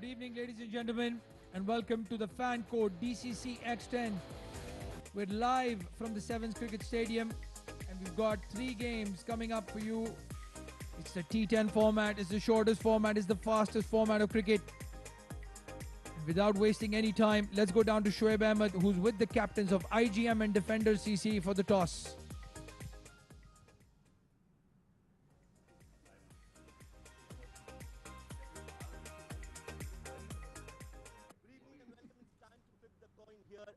Good evening, ladies and gentlemen, and welcome to the fan code DCC X10. We're live from the Sevens Cricket Stadium, and we've got 3 games coming up for you. It's the T10 format, it's the shortest format, it's the fastest format of cricket. Without wasting any time, let's go down to Shoaib Ahmed, who's with the captains of IGM and Defenders CC for the toss.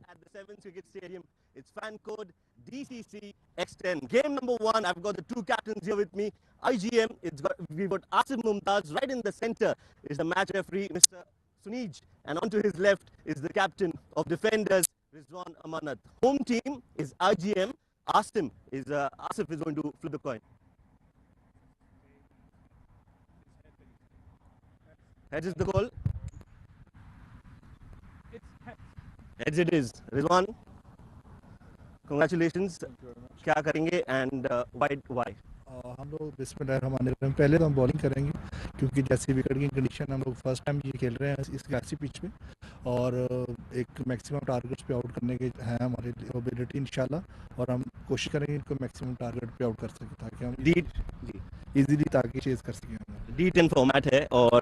At the Sevens Cricket Stadium. It's fan code DCC X10. Game number 1, I've got the 2 captains here with me. IGM, we've got Asim Mumtaz. Right in the center is the match referee, Mr. Sunij. And onto his left is the captain of Defenders, Rizwan Amanat. Home team is IGM. Asif is going to flip the coin. Heads is the goal. Heads it is. Rizwan, congratulations. क्या करेंगे and why? हम लोग बिस्मिल्लाहिर्रहमानिर्रहीम पहले तो हम bowling करेंगे क्योंकि जैसी विकेट की कंडीशन हम लोग फर्स्ट टाइम ये खेल रहे हैं इस ऐसी पिच पे और एक मैक्सिमम टारगेट्स पे आउट करने के हैं हमारी एबिलिटी इंशाल्लाह और हम कोशिश करेंगे इनको मैक्सिमम टारगेट पे आउट कर सकें ताकि हम इजीली ताकि चेज कर सकें। D10 फॉर्मेट है और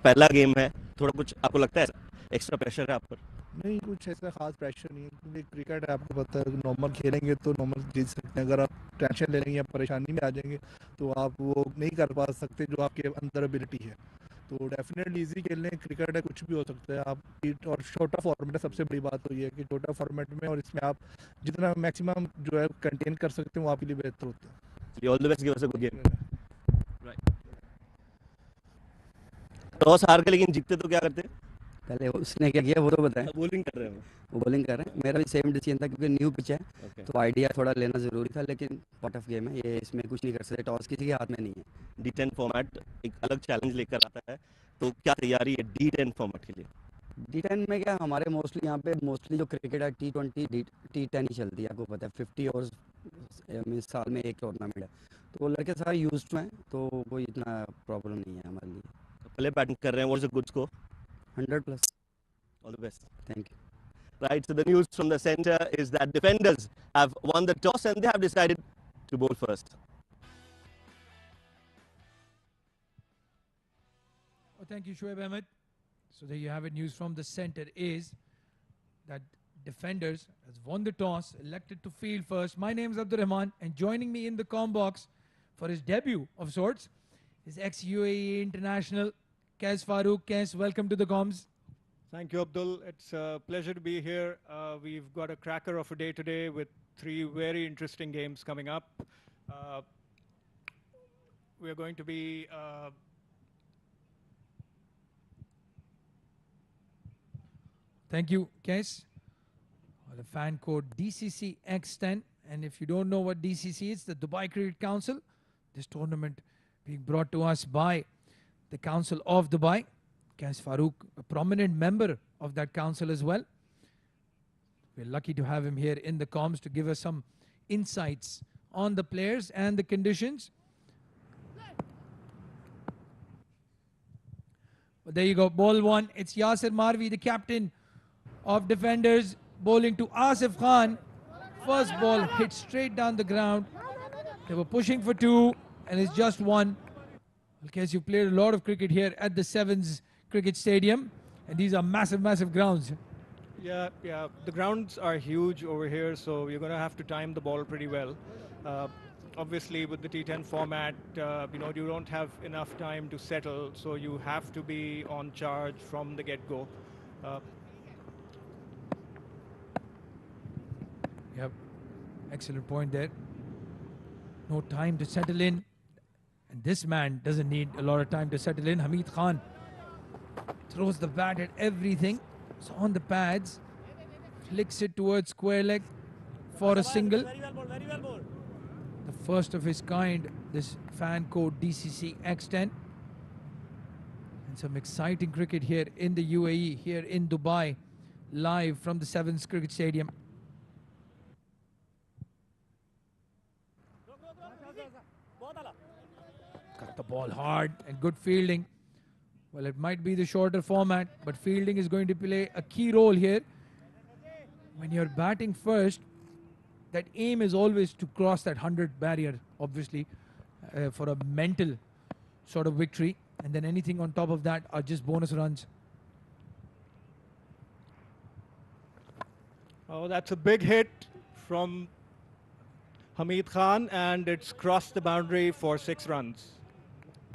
पहला गेम है, थोड़ा कुछ आपको लगता है एक्स्ट्रा प्रेशर है आप पर? नहीं, कुछ ऐसा खास प्रेशर नहीं है क्योंकि क्रिकेट है, आपको पता है नॉर्मल खेलेंगे तो नॉर्मल जीत सकते हैं। अगर आप टेंशन ले लेंगे या परेशानी में आ जाएंगे तो आप वो नहीं कर पा सकते जो आपके अंदर एबिलिटी है। तो डेफिनेटली इजी खेलने क्रिकेट है, कुछ भी हो सकता है। आप और छोटा फॉर्मेट है, सबसे बड़ी बात तो ये है कि छोटा फॉर्मेट में और इसमें आप जितना मैक्सिमम जो है कंटेन कर सकते हैं वो आपके लिए बेहतर होता है। All the best, give us a good game. Right, toss हार के लेकिन जीतते तो क्या करते? पहले उसने क्या किया वो तो बताएं। बॉलिंग कर रहे हैं वो बॉलिंग कर रहे हैं। मेरा भी सेम डिसीजन था क्योंकि न्यू पिच है तो आइडिया थोड़ा लेना ज़रूरी था, लेकिन पार्ट ऑफ गेम है ये, इसमें कुछ नहीं कर सकते। टॉस किसी के हाथ में नहीं है। D10 फॉर्मेट एक अलग चैलेंज लेकर आता है, तो क्या तैयारी है D10 फॉर्मेट के लिए? D10 में क्या हमारे मोस्टली यहाँ पे जो क्रिकेट है T20 T10 ही चलती है। आपको पता है 50 ओवर्स मीन्स साल में एक टूर्नामेंट है, तो वो लड़के सारे यूज्ड हैं तो कोई इतना प्रॉब्लम नहीं है हमारे लिए। पहले बैटिंग कर रहे हैं, what is a good score? 100+। All the best. Thank you. Right, so the news from the center is that Defenders have won the toss and they have decided to bowl first. Well, thank you, Shoaib Ahmed. So there you have it. News from the center is that Defenders has won the toss, elected to field first. My name is Abdul Rahman, and joining me in the comm box for his debut of sorts is ex-UAE international Kais Farooq. Kais, welcome to the comms. Thank you, Abdul. It's a pleasure to be here. We've got a cracker of a day today with 3 very interesting games coming up. We're going to be Thank you, Kais. The fan code DCC X10. And if you don't know what DCC is, the Dubai Cricket Council. This tournament being brought to us by the Council of Dubai. Kais Farooq, a prominent member of that council as well. We're lucky to have him here in the comms to give us some insights on the players and the conditions. But there you go, ball 1. It's Yasir Marvi, the captain of Defenders, bowling to Asif Khan. First ball hit straight down the ground. They were pushing for 2, and it's just 1. In case you've played a lot of cricket here at the Sevens Cricket Stadium, and these are massive, massive grounds. Yeah. The grounds are huge over here, so you're going to have to time the ball pretty well. Obviously, with the T10 format, you don't have enough time to settle, so you have to be on charge from the get-go. Yep, excellent point there. No time to settle in, and this man doesn't need a lot of time to settle in. Hamid Khan throws the bat at everything. It's on the pads. Flicks it towards square leg for a single. Very well ball. The first of his kind, this fan code DCC X10. And some exciting cricket here in the UAE, here in Dubai, live from the Sevens Cricket Stadium. Cut the ball hard and good fielding Well, it might be the shorter format, but fielding is going to play a key role here. When you're batting first, that aim is always to cross that 100 barrier, obviously, for a mental sort of victory. And then anything on top of that are just bonus runs. Oh, that's a big hit from Hamid Khan, and it's crossed the boundary for 6 runs.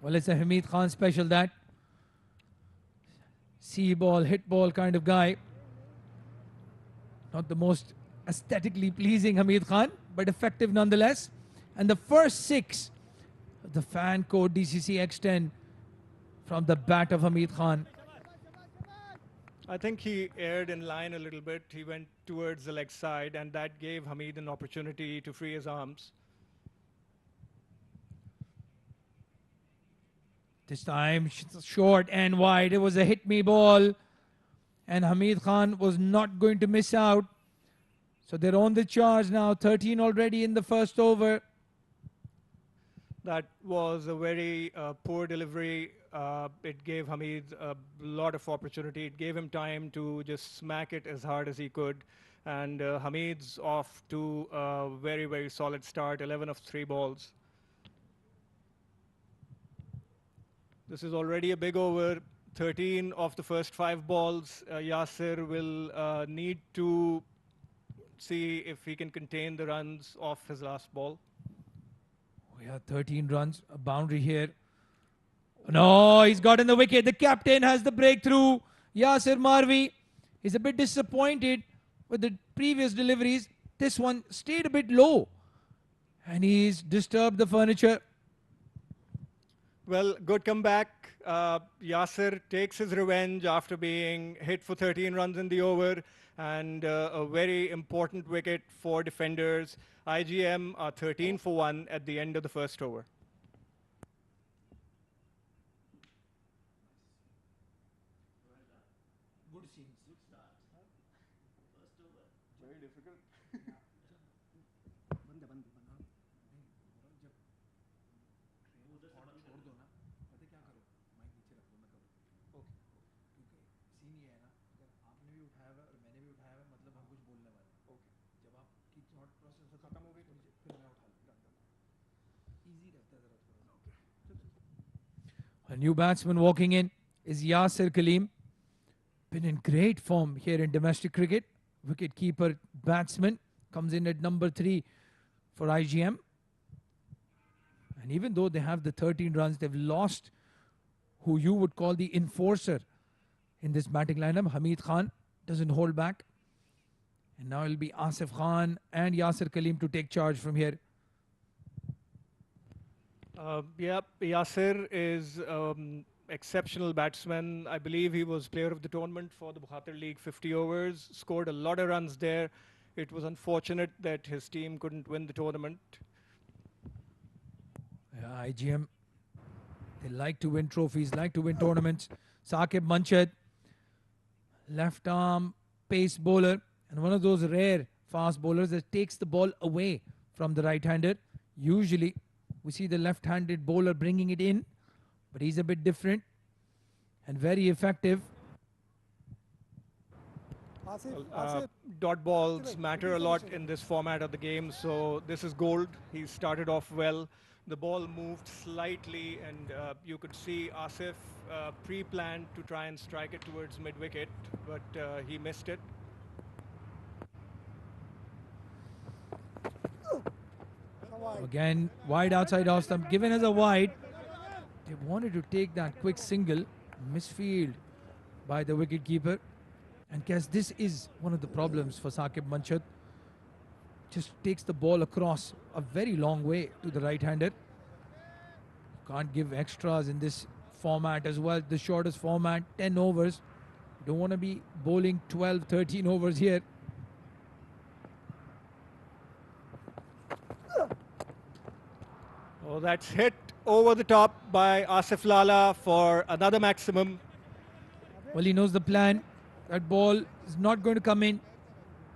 Well, it's a Hamid Khan special, that. See ball, hit ball kind of guy. Not the most aesthetically pleasing Hamid Khan, but effective nonetheless. And the first 6, the fan code DCC X10 from the bat of Hamid Khan. I think he aired in line a little bit. He went towards the leg side, and that gave Hamid an opportunity to free his arms. This time, short and wide. It was a hit me ball. And Hamid Khan was not going to miss out. So they're on the charge now. 13 already in the first over. That was a very poor delivery. It gave Hamid a lot of opportunity. It gave him time to just smack it as hard as he could. And Hamid's off to a very, very solid start, 11 of 3 balls. This is already a big over. 13 of the first 5 balls. Yasir will need to see if he can contain the runs off his last ball. We have 13 runs, a boundary here. No, he's gotten the wicket. The captain has the breakthrough. Yasir Marvi is a bit disappointed with the previous deliveries. This one stayed a bit low. And he's disturbed the furniture. Well, good comeback. Yasir takes his revenge after being hit for 13 runs in the over, and a very important wicket for defenders. IGM are 13 for 1 at the end of the first over. Good scenes. Good start. First over. Very difficult. A new batsman walking in is Yasir Kaleem. Been in great form here in domestic cricket. Wicket-keeper batsman comes in at number 3 for IGM. And even though they have the 13 runs, they've lost who you would call the enforcer in this batting lineup. Hamid Khan doesn't hold back. And now it'll be Asif Khan and Yasir Kaleem to take charge from here. Yep, Yasir is exceptional batsman. I believe he was player of the tournament for the Bukhatir League 50 overs, scored a lot of runs there. It was unfortunate that his team couldn't win the tournament. Yeah, IGM, they like to win trophies, like to win tournaments. Saqib Manchad, left arm pace bowler, and one of those rare fast bowlers that takes the ball away from the right-hander. Usually, we see the left-handed bowler bringing it in, but he's a bit different and very effective. Dot balls matter a lot in this format of the game, so this is gold. He started off well. The ball moved slightly, and you could see Asif pre-planned to try and strike it towards mid-wicket, but he missed it. Again, wide outside off stump, given as a wide. They wanted to take that quick single, misfield by the wicket-keeper. And guess this is one of the problems for Saqib Manchad. Just takes the ball across a very long way to the right-hander. Can't give extras in this format as well. The shortest format, 10 overs. Don't want to be bowling 12, 13 overs here. Oh, that's hit over the top by Asif Lala for another maximum. Well, he knows the plan. That ball is not going to come in.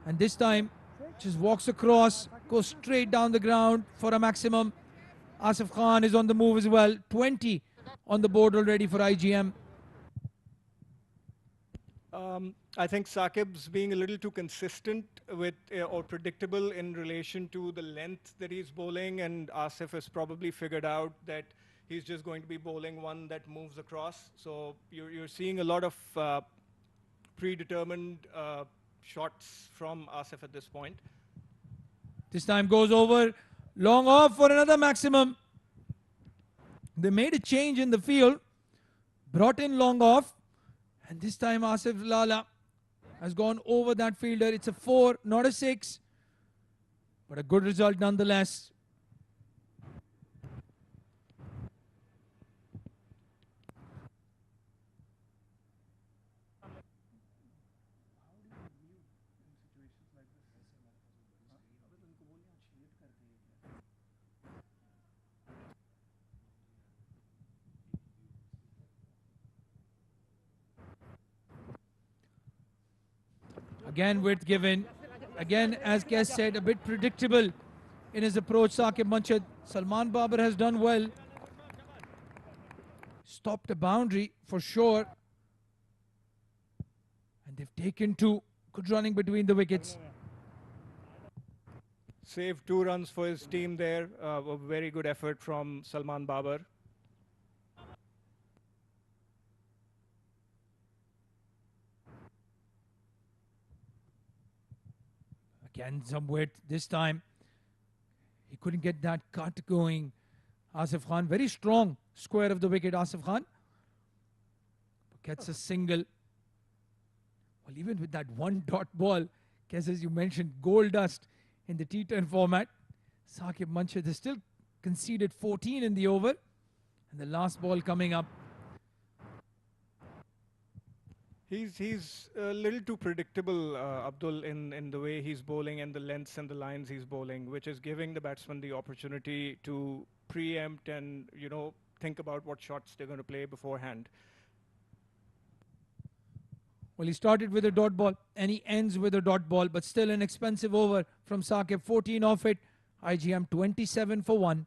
And this time, just walks across, goes straight down the ground for a maximum. Asif Khan is on the move as well. 20 on the board already for IGM. I think Saqib's being a little too consistent with or predictable in relation to the length that he's bowling, and Asif has probably figured out that he's just going to be bowling one that moves across. So you're seeing a lot of predetermined shots from Asif at this point. This time goes over, long off for another maximum. They made a change in the field, brought in long off, and this time Asif Lala has gone over that fielder. It's a 4, not a 6, but a good result nonetheless. Again, width given. Again, as Kes said, a bit predictable in his approach. Saqib Manchad. Salman Babar has done well. Stopped a boundary for sure. And they've taken 2. Good running between the wickets. Saved 2 runs for his team there. A very good effort from Salman Babar. Again, some width this time. He couldn't get that cut going. Asif Khan, very strong square of the wicket, Asif Khan. Gets a single. Well, even with that 1 dot ball, Kes, as you mentioned, gold dust in the T10 format. Saqib Manchad has still conceded 14 in the over. And the last ball coming up. He's a little too predictable, Abdul, in the way he's bowling and the lengths and the lines he's bowling, which is giving the batsman the opportunity to preempt and, you know, think about what shots they're going to play beforehand. Well, he started with a dot ball and he ends with a dot ball, but still an expensive over from Saqib. 14 off it. IGM 27 for 1.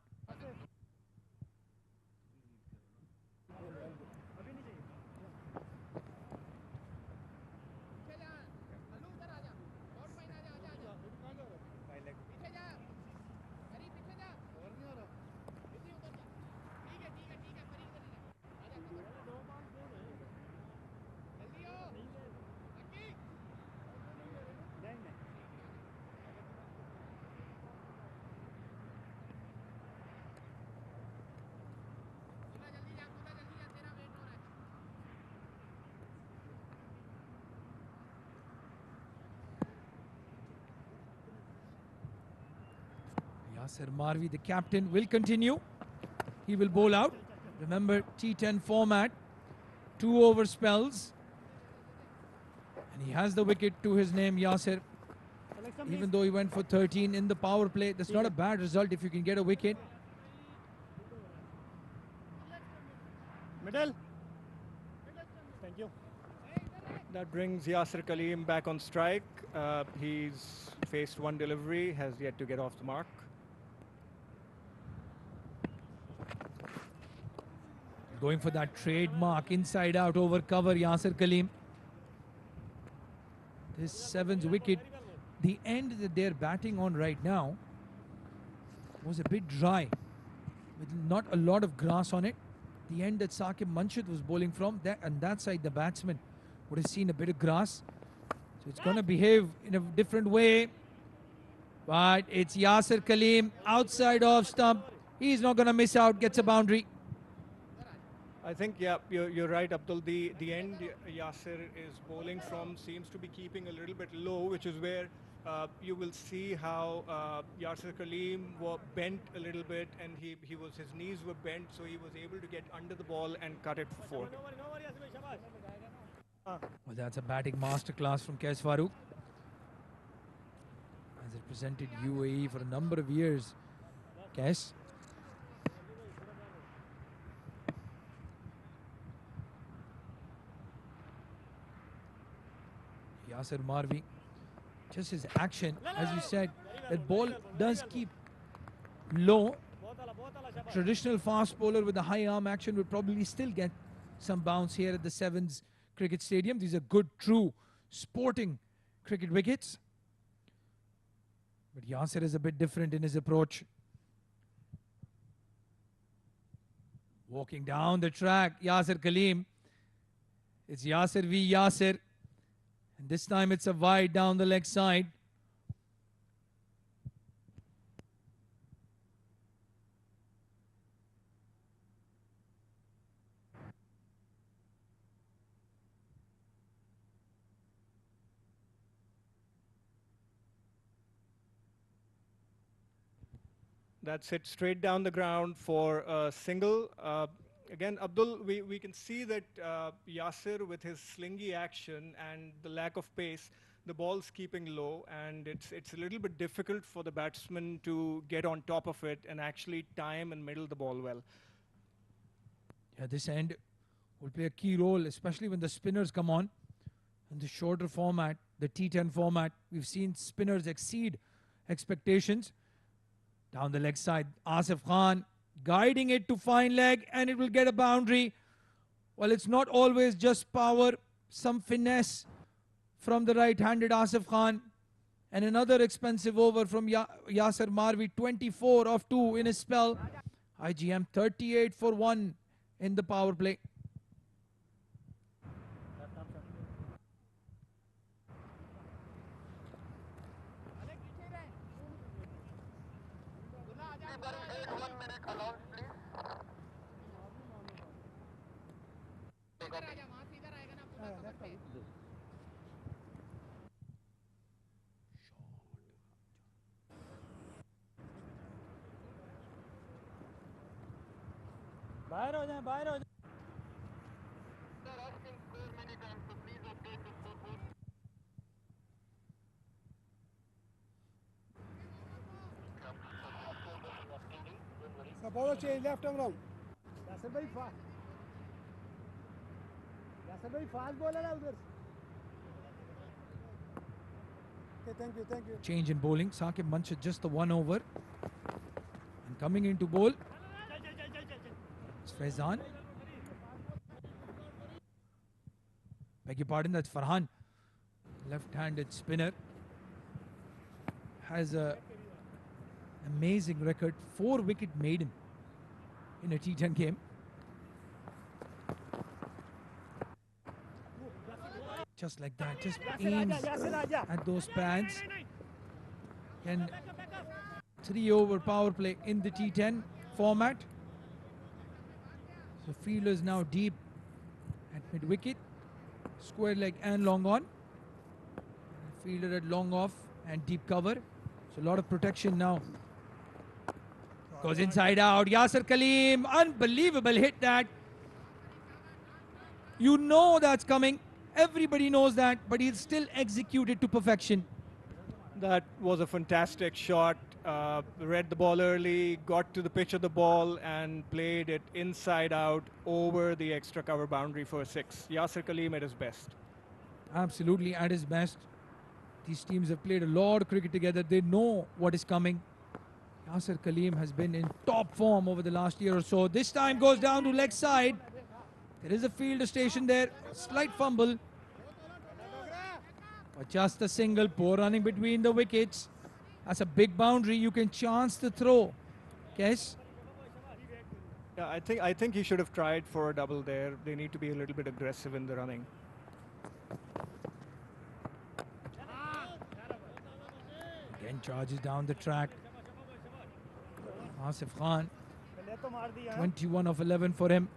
Yasir Marvi, the captain, will continue. He will bowl out. Remember, T10 format, 2 over spells. And he has the wicket to his name, Yasir. Even though he went for 13 in the power play, that's not a bad result if you can get a wicket. Middle. Thank you. That brings Yasir Kaleem back on strike. He's faced 1 delivery, has yet to get off the mark. Going for that trademark inside out over cover, Yasir Kaleem. This 7th wicket, the end that they're batting on right now was a bit dry, with not a lot of grass on it. The end that Saqib Manchad was bowling from, and that side the batsman would have seen a bit of grass. So it's going to behave in a different way. But it's Yasir Kaleem outside off stump. He's not going to miss out, gets a boundary. I think, yeah, you're right, Abdul. The end Yasir is bowling from seems to be keeping a little bit low, which is where you will see how Yasir Kaleem were bent a little bit, and his knees were bent, so he was able to get under the ball and cut it for 4. Well, that's a batting masterclass from Kes Farooq. Has represented UAE for a number of years. Kes. Yasir Marvi, just his action, as you said, that ball does keep low. Traditional fast bowler with a high arm action would probably still get some bounce here at the 7's cricket stadium. These are good, true, sporting cricket wickets. But Yasser is a bit different in his approach. Walking down the track, Yasser Kaleem. It's Yasser v Yasser. And this time it's a wide down the leg side. That's it, straight down the ground for a single. Again, Abdul, we can see that Yasser, with his slingy action and the lack of pace, the ball's keeping low, and it's a little bit difficult for the batsman to get on top of it and actually time and middle the ball well. Yeah, this end will play a key role, especially when the spinners come on. In the shorter format, the T10 format, we've seen spinners exceed expectations. Down the leg side, Asif Khan guiding it to fine leg, and it will get a boundary. Well, it's not always just power, some finesse from the right-handed Asif Khan. And another expensive over from Yasser Marvi, 24 of 2 in his spell. IGM 38 for 1 in the power play. बाहर हो जाए, बाहर हो जाए. Suppose change left and wrong. Yasser bhai fast. Yasser bhai fast bowler है उधर. Okay, thank you, thank you. Change in bowling. Saqib Munshid just the 1 over. And coming into bowl, it's Faizan. Beg your pardon, that's Farhan. Left-handed spinner. Has a amazing record. 4-wicket maiden in a T10 game. Just like that, just aims at those pads. And 3-over power play in the T10 format. So fielders now deep at mid-wicket, square leg and long on. Fielder at long off and deep cover. So a lot of protection now. Goes inside out. Yasser Kaleem, unbelievable hit that. You know that's coming. Everybody knows that, but he'll still execute it to perfection. That was a fantastic shot. Read the ball early, got to the pitch of the ball, and played it inside out over the extra cover boundary for a 6. Yasser Kaleem at his best. Absolutely at his best. These teams have played a lot of cricket together. They know what is coming. Yasser Kaleem has been in top form over the last year or so. This time goes down to leg side. There is a fielder station there. Slight fumble. But just a single, poor running between the wickets. That's a big boundary. You can chance the throw. Yes. Yeah, I think he should have tried for a double there. They need to be a little bit aggressive in the running. Again charges down the track. Asif Khan, 21 of 11 for him.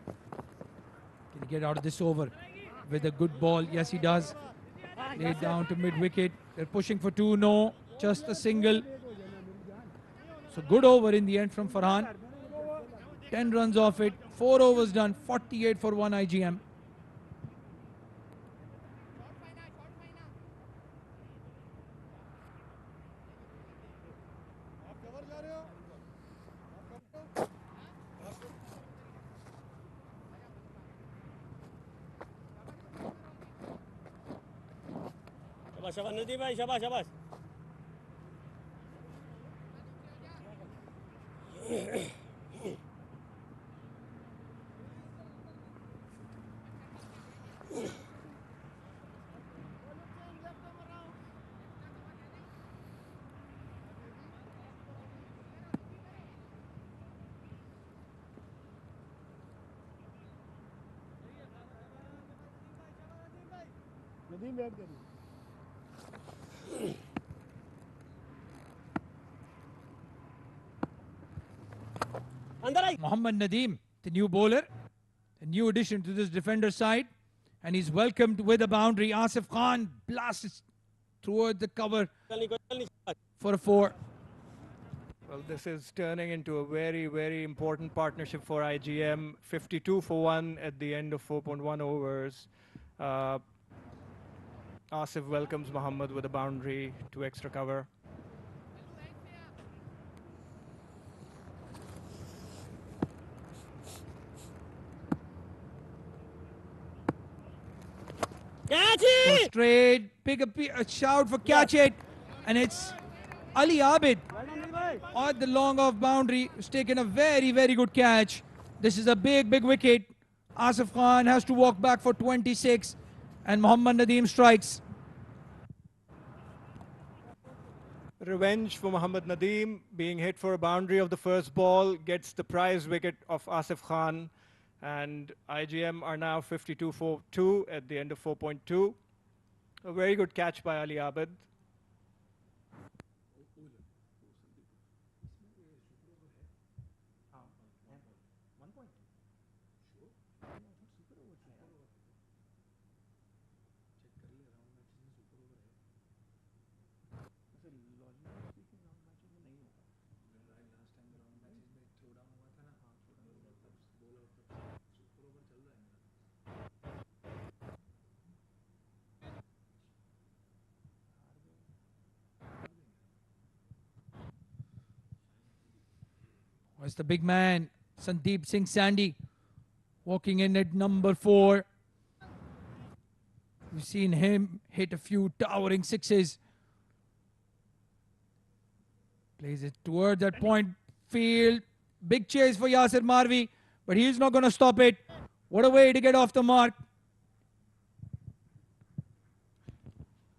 Can he get out of this over with a good ball? Yes, he does. Laid down to mid-wicket. They're pushing for 2. No, just a single. So good over in the end from Farhan. 10 runs off it. 4 overs done. 48 for 1 IGM. शाबाश नदी भाई शाबाश शाबाश Nadeem wait करिए. अंदर आई. Mohammad Nadeem, the new bowler, the new addition to this defender side, and he's welcomed with a boundary. Asif Khan blasts towards the cover चल नहीं शाबाश. for a 4. Well, this is turning into a very, very important partnership for IGM. 52 for 1 at the end of 4.1 overs. Asif welcomes Muhammad with a boundary to extra cover. Catch Go it. straight, a shout for catch it, and it's Ali Abid on the long off boundary, who's taken a very, very good catch. This is a big, big wicket. Asif Khan has to walk back for 26, and Mohammad Nadeem strikes. Revenge for Muhammad Nadeem, being hit for a boundary of the first ball, gets the prize wicket of Asif Khan. And IGM are now 52 for 2 at the end of 4.2. A very good catch by Ali Abid. Was the big man, Sandeep Singh Sandy, walking in at number 4. We've seen him hit a few towering sixes. Plays it towards that point field. Big chase for Yasir Marvi, but he's not going to stop it. What a way to get off the mark.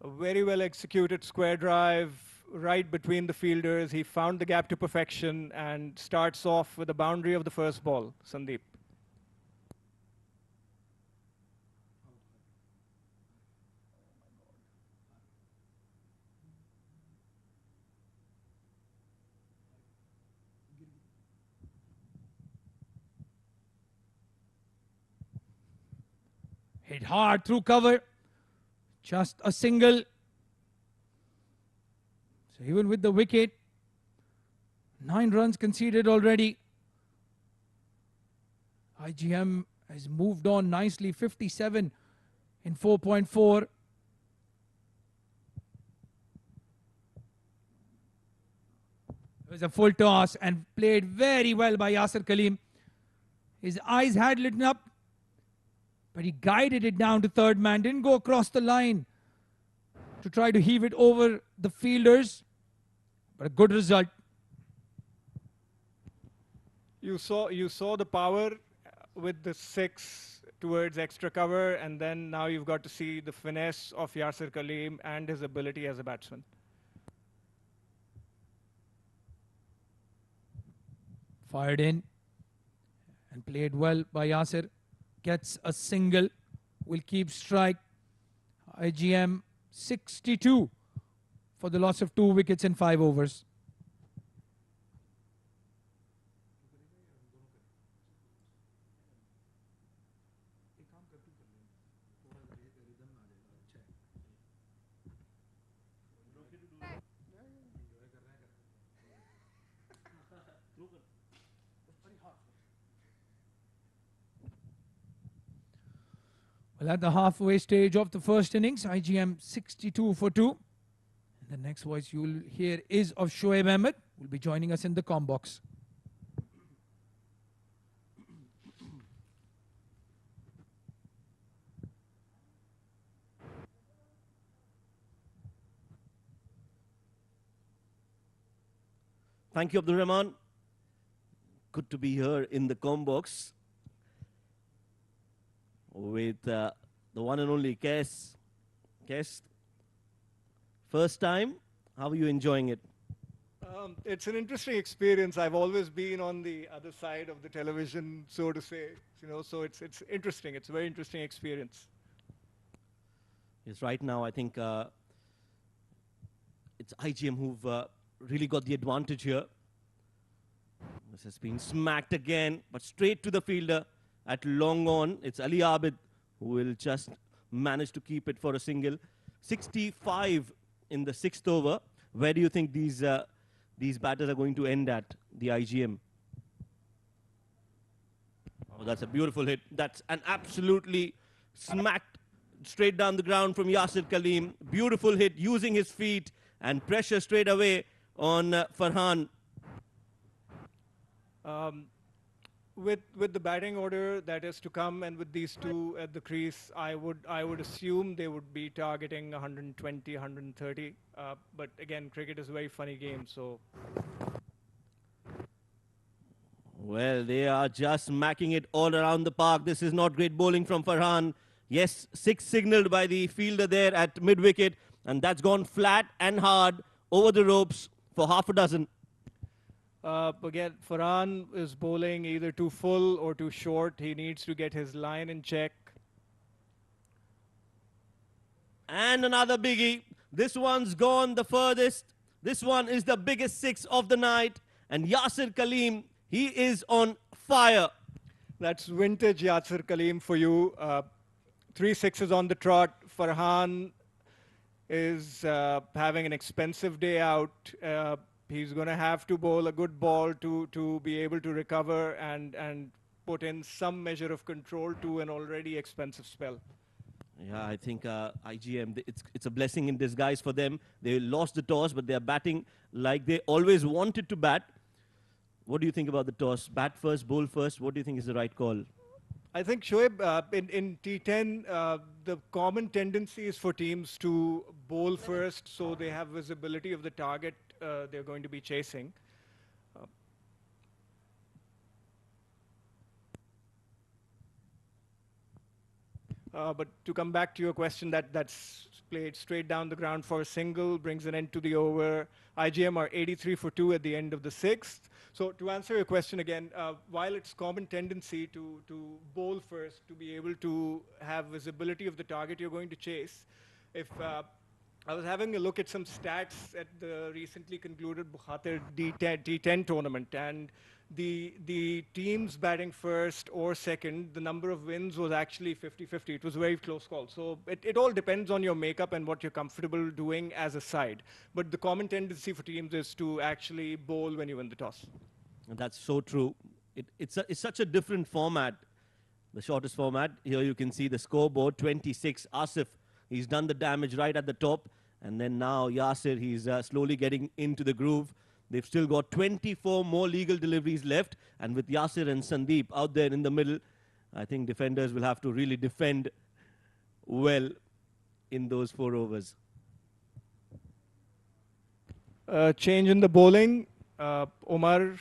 A very well executed square drive right between the fielders. He found the gap to perfection and starts off with the boundary of the first ball, Sandeep. Hit hard through cover. Just a single. So even with the wicket, 9 runs conceded already. IGM has moved on nicely, 57 in 4.4. It was a full toss and played very well by Yasir Kaleem. His eyes had lit up, but he guided it down to third man, didn't go across the line to try to heave it over the fielders, but a good result. You saw the power with the 6 towards extra cover, and then now you've got to see the finesse of Yasir Kaleem and his ability as a batsman. Fired in and played well by Yasir. Gets a single, will keep strike. IGM 62 for the loss of 2 wickets in 5 overs. Well, at the halfway stage of the first innings, IGM 62 for 2. And the next voice you will hear is of Shoaib Ahmed, who will be joining us in the comm box. Thank you, Abdul Rahman. Good to be here in the comm box with the one and only Kes. Kes, first time, how are you enjoying it? It's an interesting experience. I've always been on the other side of the television, so to say. So it's interesting. It's a very interesting experience. Yes, right now I think it's IGM who've really got the advantage here. This has been smacked again, but straight to the fielder at long on. It's Ali Abid who will just manage to keep it for a single. 65 in the 6th over. Where do you think these batters are going to end at, the IGM? Oh, that's a beautiful hit. That's an absolutely smacked straight down the ground from Yasir Kaleem. Beautiful hit using his feet and pressure straight away on Farhan. With the batting order that is to come and with these two at the crease, I would assume they would be targeting 120, 130. But again, cricket is a very funny game, so. Well, they are just smacking it all around the park. This is not great bowling from Farhan. Yes, 6 signalled by the fielder there at mid-wicket, and that's gone flat and hard over the ropes for half a dozen. Again, Farhan is bowling either too full or too short. He needs to get his line in check. And another biggie. This one's gone the furthest. This one is the biggest 6 of the night. And Yasir Kaleem, he is on fire. That's vintage Yasir Kaleem for you. 3 sixes on the trot. Farhan is having an expensive day out. He's going to have to bowl a good ball to be able to recover and put in some measure of control to an already expensive spell. Yeah, I think IGM, it's a blessing in disguise for them. They lost the toss, but they're batting like they always wanted to bat. What do you think about the toss? Bat first, bowl first. What do you think is the right call? I think, Shoaib, in T10, the common tendency is for teams to bowl first so they have visibility of the target they're going to be chasing. But to come back to your question, that's played straight down the ground for a single, brings an end to the over. IGM are 83 for 2 at the end of the 6th. So to answer your question again, while it's common tendency to bowl first, to be able to have visibility of the target you're going to chase, if I was having a look at some stats at the recently concluded Bukhatir D10 tournament, and the teams batting first or second, the number of wins was actually 50-50. It was a very close call. So it all depends on your makeup and what you're comfortable doing as a side. But the common tendency for teams is to actually bowl when you win the toss. And that's so true. It's such a different format, the shortest format. Here you can see the scoreboard, 26. Asif, he's done the damage right at the top. And then now Yasir, he's slowly getting into the groove. They've still got 24 more legal deliveries left. And with Yasir and Sandeep out there in the middle, I think defenders will have to really defend well in those 4 overs. Change in the bowling. Omar.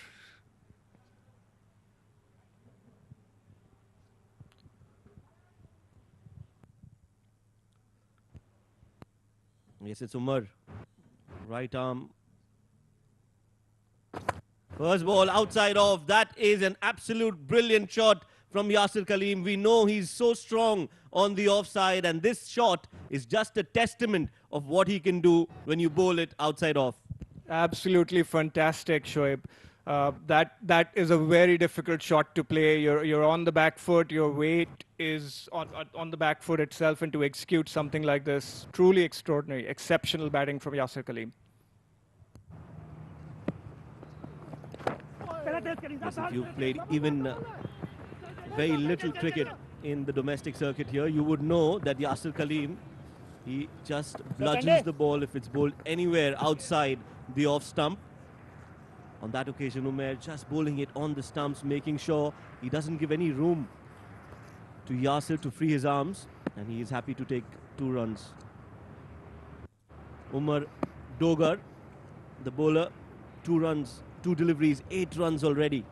Yes, it's Umar. Right arm. First ball outside off. That is an absolute brilliant shot from Yasir Kaleem. We know he's so strong on the offside, and this shot is just a testament of what he can do when you bowl it outside off. Absolutely fantastic, Shoaib. That is a very difficult shot to play. You're on the back foot. Your weight is on the back foot itself, and to execute something like this, truly extraordinary, exceptional batting from Yasir Kaleem. Yes, if you've played even very little cricket in the domestic circuit here, you would know that Yasir Kaleem, he just bludgeons the ball if it's bowled anywhere outside the off stump. On that occasion, Umair just bowling it on the stumps, making sure he doesn't give any room to Yasir to free his arms, and he is happy to take 2 runs. Umar Dogar, the bowler, 2 runs, 2 deliveries, 8 runs already.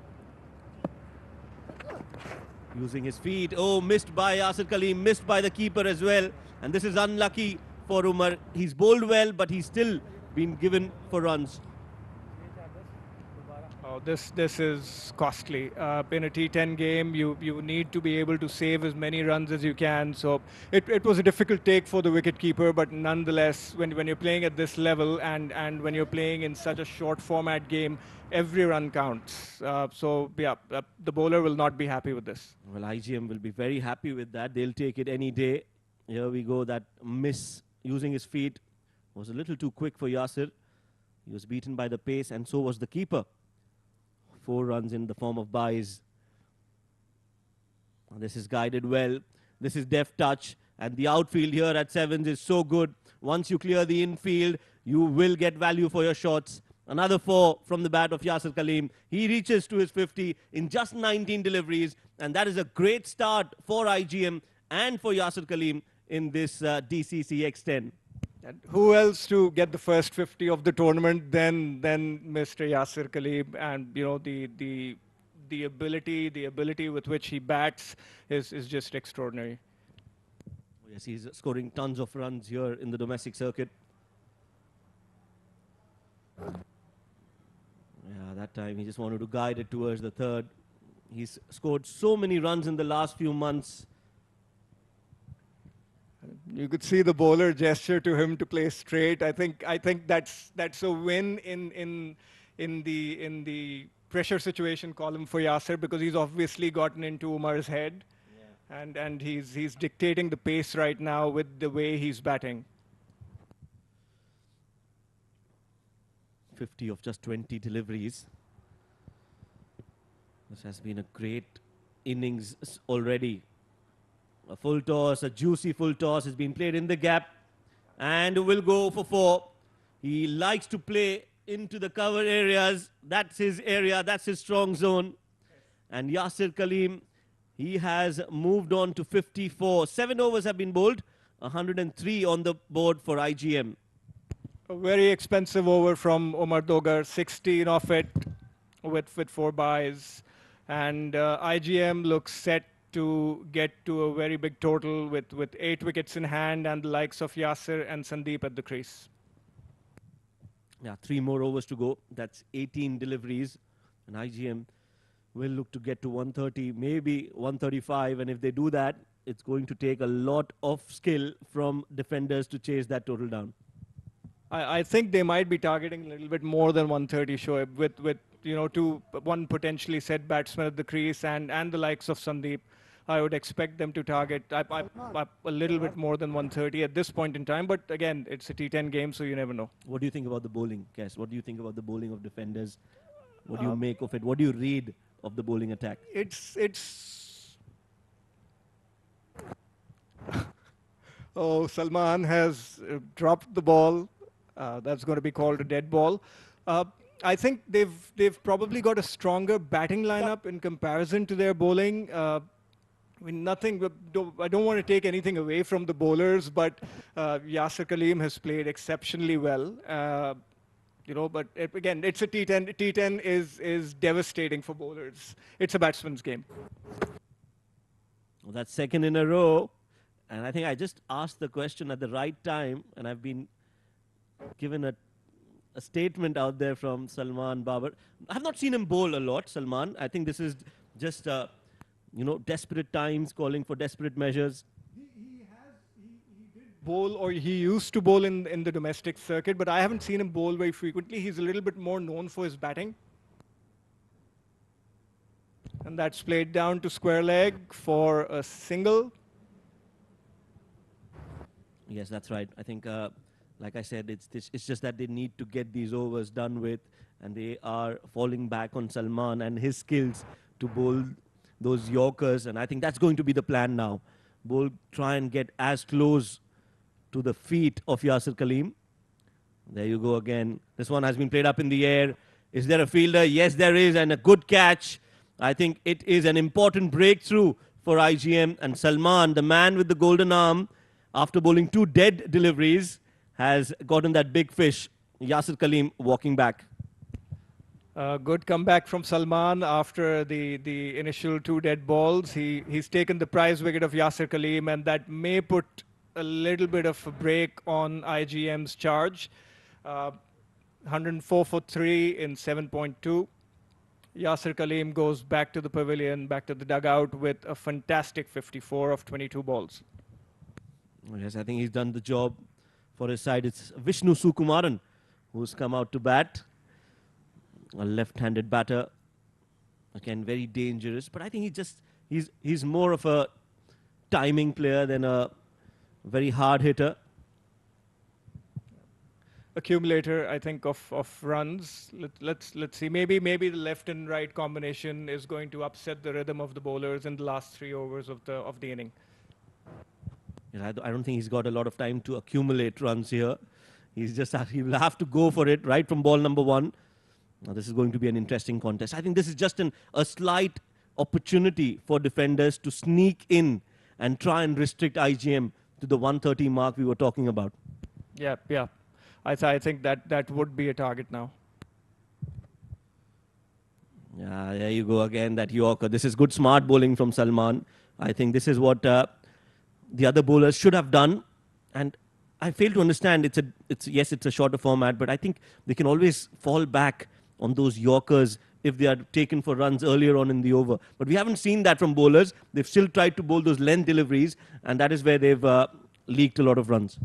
Using his feet. Oh, missed by Yasir Kaleem, missed by the keeper as well. And this is unlucky for Umar. He's bowled well, but he's still been given for runs. Oh, this is costly. In a T10 game, you need to be able to save as many runs as you can. So it was a difficult take for the wicketkeeper, but nonetheless, when you're playing at this level and when you're playing in such a short format game, every run counts. So yeah, the bowler will not be happy with this. Well, IGM will be very happy with that. They'll take it any day. Here we go. That miss using his feet was a little too quick for Yasir. He was beaten by the pace, and so was the keeper. 4 runs in the form of byes. This is guided well. This is deft touch. And the outfield here at 7s is so good. Once you clear the infield, you will get value for your shots. Another 4 from the bat of Yasir Kaleem. He reaches to his 50 in just 19 deliveries. And that is a great start for IGM and for Yasir Kaleem in this DCC X10. And who else to get the first 50 of the tournament than Mr. Yasir Kaleem? And you know the ability with which he bats is just extraordinary. Yes, he's scoring tons of runs here in the domestic circuit. Yeah, that time he just wanted to guide it towards the third. He's scored so many runs in the last few months. You could see the bowler gesture to him to play straight. I think that's a win in the pressure situation column for Yasir, because he's obviously gotten into Umar's head, and he's dictating the pace right now with the way he's batting. 50 of just 20 deliveries. This has been a great innings already. A full toss, a juicy full toss has been played in the gap and will go for 4. He likes to play into the cover areas. That's his area, that's his strong zone. And Yasir Kaleem, he has moved on to 54. 7 overs have been bowled, 103 on the board for IGM. A very expensive over from Omar Dogar, 16 off it with 4 byes. And IGM looks set to get to a very big total with 8 wickets in hand and the likes of Yasir and Sandeep at the crease. Yeah, 3 more overs to go. That's 18 deliveries. And IGM will look to get to 130, maybe 135. And if they do that, it's going to take a lot of skill from defenders to chase that total down. I think they might be targeting a little bit more than 130, Shoaib, with you know, one potentially set batsman at the crease and the likes of Sandeep. I would expect them to target a little bit more than 130 at this point in time. But again, it's a T10 game, so you never know. What do you think about the bowling, Kes? What do you think about the bowling of defenders? What do you make of it? What do you read of the bowling attack? It's oh, Salman has dropped the ball. That's going to be called a dead ball. I think they've probably got a stronger batting lineup in comparison to their bowling. I mean, I don't want to take anything away from the bowlers, but Yasir Kaleem has played exceptionally well. You know, but again, it's a T10. T10 is devastating for bowlers. It's a batsman's game. Well, that's second in a row. And I think I just asked the question at the right time, and I've been given a statement out there from Salman Babar. I have not seen him bowl a lot, Salman. I think this is just, you know, desperate times calling for desperate measures. He did bowl, or he used to bowl in the domestic circuit, but I haven't seen him bowl very frequently. He's a little bit more known for his batting. And that's played down to square leg for a single. Yes, that's right. I think, like I said, it's just that they need to get these overs done with, and they are falling back on Salman and his skills to bowl those Yorkers, and I think that's going to be the plan now. Bowl, try and get as close to the feet of Yasir Kaleem. There you go again. This one has been played up in the air. Is there a fielder? Yes, there is, and a good catch. I think it is an important breakthrough for IGM, and Salman, the man with the golden arm, after bowling 2 dead deliveries, has gotten that big fish. Yasir Kaleem walking back. Good comeback from Salman after the initial 2 dead balls. He's taken the prize wicket of Yasir Kaleem, and that may put a little bit of a break on IGM's charge. 104 for 3 in 7.2. Yasir Kaleem goes back to the pavilion, back to the dugout with a fantastic 54 of 22 balls. Yes, I think he's done the job for his side. It's Vishnu Sukumaran who's come out to bat. A left-handed batter. Again, very dangerous. But I think he's more of a timing player than a very hard hitter. Accumulator, I think, of runs. Let's see. Maybe the left and right combination is going to upset the rhythm of the bowlers in the last 3 overs of the inning. Yeah, I don't think he's got a lot of time to accumulate runs here. He will have to go for it right from ball number 1. Now this is going to be an interesting contest. I think this is just a slight opportunity for defenders to sneak in and try and restrict IGM to the 130 mark we were talking about. Yeah. I think that would be a target now. Yeah, there you go again, that Yorker. This is good smart bowling from Salman. I think this is what the other bowlers should have done. And I fail to understand, yes, it's a shorter format, but I think they can always fall back on those Yorkers if they are taken for runs earlier on in the over. But we haven't seen that from bowlers. They've still tried to bowl those length deliveries, and that is where they've leaked a lot of runs.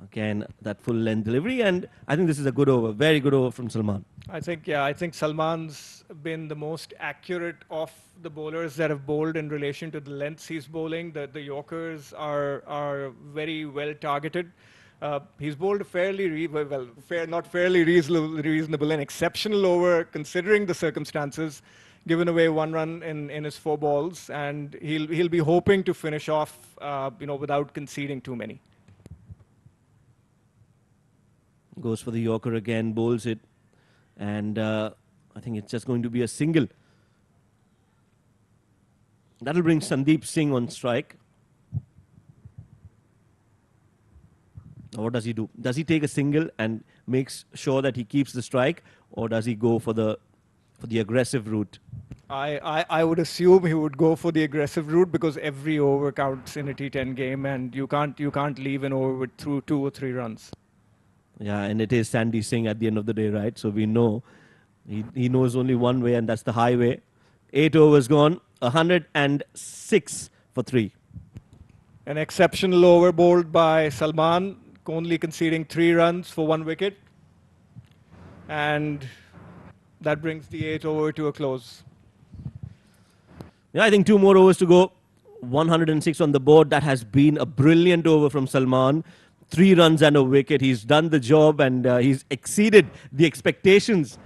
Again, that full length delivery, and I think this is a good over, very good over from Salman. I think Salman's been the most accurate of the bowlers that have bowled in relation to the lengths he's bowling. The Yorkers are very well targeted. He's bowled not fairly reasonable, an exceptional over considering the circumstances. Given away 1 run in his 4 balls, and he'll be hoping to finish off, without conceding too many. Goes for the Yorker again, bowls it, and I think it's just going to be a single. That'll bring Sandeep Singh on strike. Now what does he do? Does he take a single and makes sure that he keeps the strike, or does he go for the aggressive route? I would assume he would go for the aggressive route, because every over counts in a T10 game, and you can't leave an over with through 2 or 3 runs. Yeah, and it is Sandy Singh at the end of the day, right? So we know he knows only one way, and that's the highway. 8 overs gone, 106 for 3. An exceptional over bowled by Salman, only conceding 3 runs for 1 wicket. And that brings the 8th over to a close. Yeah, I think 2 more overs to go. 106 on the board. That has been a brilliant over from Salman. 3 runs and a wicket. He's done the job, and he's exceeded the expectations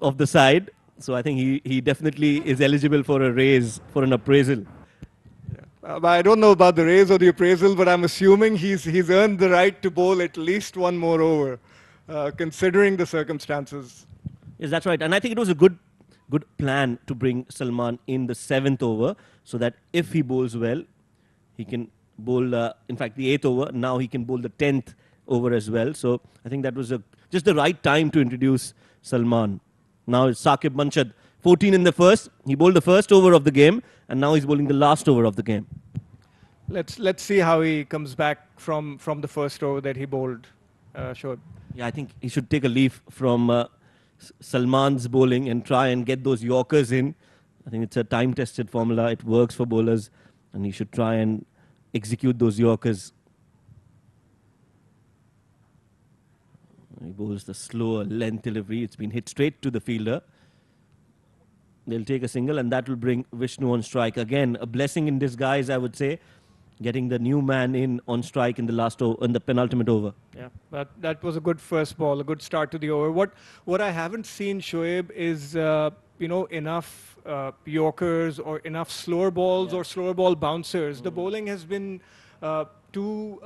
of the side. So I think he definitely is eligible for a raise, for an appraisal. I don't know about the raise or the appraisal, but I'm assuming he's earned the right to bowl at least 1 more over, considering the circumstances. Yes, that's right. And I think it was a good plan to bring Salman in the 7th over, so that if he bowls well, he can bowl, in fact, the 8th over. Now he can bowl the 10th over as well. So I think that was just the right time to introduce Salman. Now it's Saqib Manshad, 14 in the first. He bowled the first over of the game, and now he's bowling the last over of the game. Let's see how he comes back from the first over that he bowled. Shoaib. Yeah, I think he should take a leaf from Salman's bowling and try and get those Yorkers in. I think it's a time-tested formula. It works for bowlers, and he should try and execute those Yorkers. He bowls the slower length delivery. It's been hit straight to the fielder. They'll take a single, and that will bring Vishnu on strike. Again, a blessing in disguise, I would say, getting the new man in on strike in the penultimate over. Yeah, that was a good first ball, a good start to the over. What I haven't seen, Shoaib, is enough Yorkers or enough slower balls or slower ball bouncers. The bowling has been too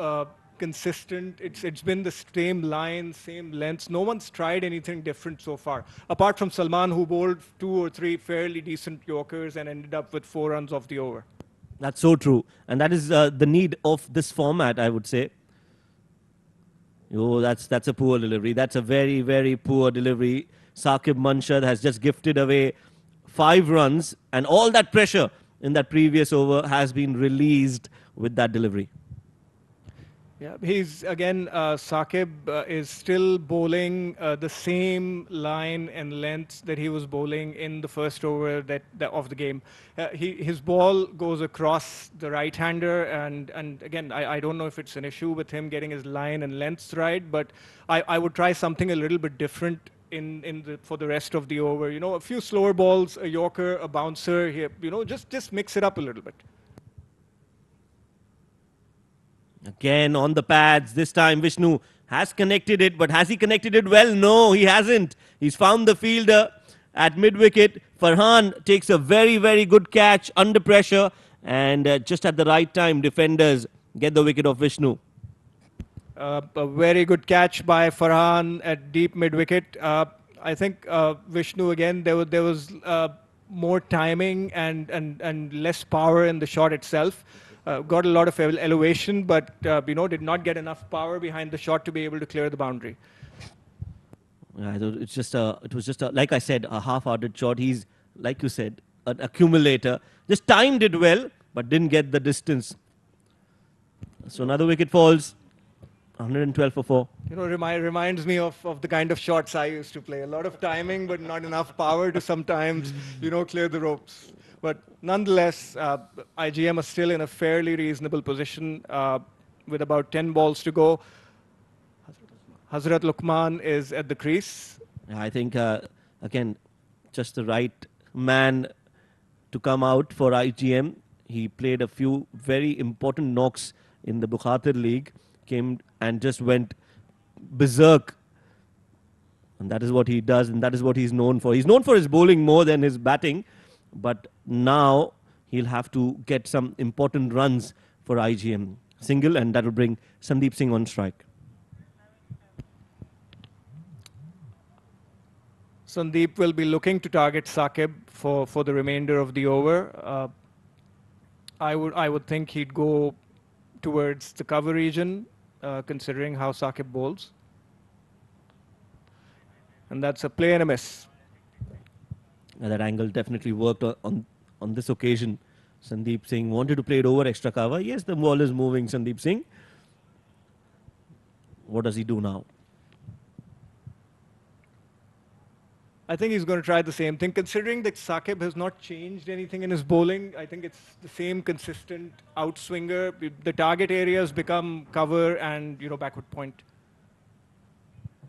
consistent. It's been the same line, same lengths. No one's tried anything different so far, apart from Salman, who bowled 2 or 3 fairly decent Yorkers and ended up with 4 runs off the over. That's so true. And that is the need of this format, I would say. Oh, that's a poor delivery. That's a very, very poor delivery. Saqib Manshad has just gifted away 5 runs, and all that pressure in that previous over has been released with that delivery. Yeah, he's again, Saqib is still bowling the same line and length that he was bowling in the first over of the game. His ball goes across the right-hander, and again, I don't know if it's an issue with him getting his line and lengths right, but I would try something a little bit different for the rest of the over. You know, a few slower balls, a yorker, a bouncer here. You know, just mix it up a little bit. Again on the pads. This time Vishnu has connected it, but has he connected it well? No, he hasn't. He's found the fielder at mid-wicket. Farhan takes a very, very good catch under pressure, and just at the right time, defenders get the wicket of Vishnu. A very good catch by Farhan at deep mid-wicket. I think Vishnu, again, there was more timing and less power in the shot itself. Got a lot of elevation, but did not get enough power behind the shot to be able to clear the boundary. It was just a, like I said, a half-hearted shot. He's, like you said, an accumulator. Just timed it well, but didn't get the distance. So another wicket falls. 112 for 4. You know, reminds me of the kind of shots I used to play. A lot of timing, but not enough power to sometimes, clear the ropes. But nonetheless, IGM are still in a fairly reasonable position with about 10 balls to go. Hazrat Luqman is at the crease. I think, again, just the right man to come out for IGM. He played a few very important knocks in the Bukhatir League. Came and just went berserk. And that is what he does, and that is what he's known for. He's known for his bowling more than his batting. But now he'll have to get some important runs for IGM. Single, and that will bring Sandeep Singh on strike. Sandeep will be looking to target Saqib for the remainder of the over. I would think he'd go towards the cover region, considering how Saqib bowls. And that's a play and a miss. That angle definitely worked on this occasion. Sandeep Singh wanted to play it over extra cover. Yes, the ball is moving, Sandeep Singh. What does he do now? I think he's going to try the same thing. Considering that Saqib has not changed anything in his bowling, I think it's the same consistent outswinger. The target areas become cover and, backward point.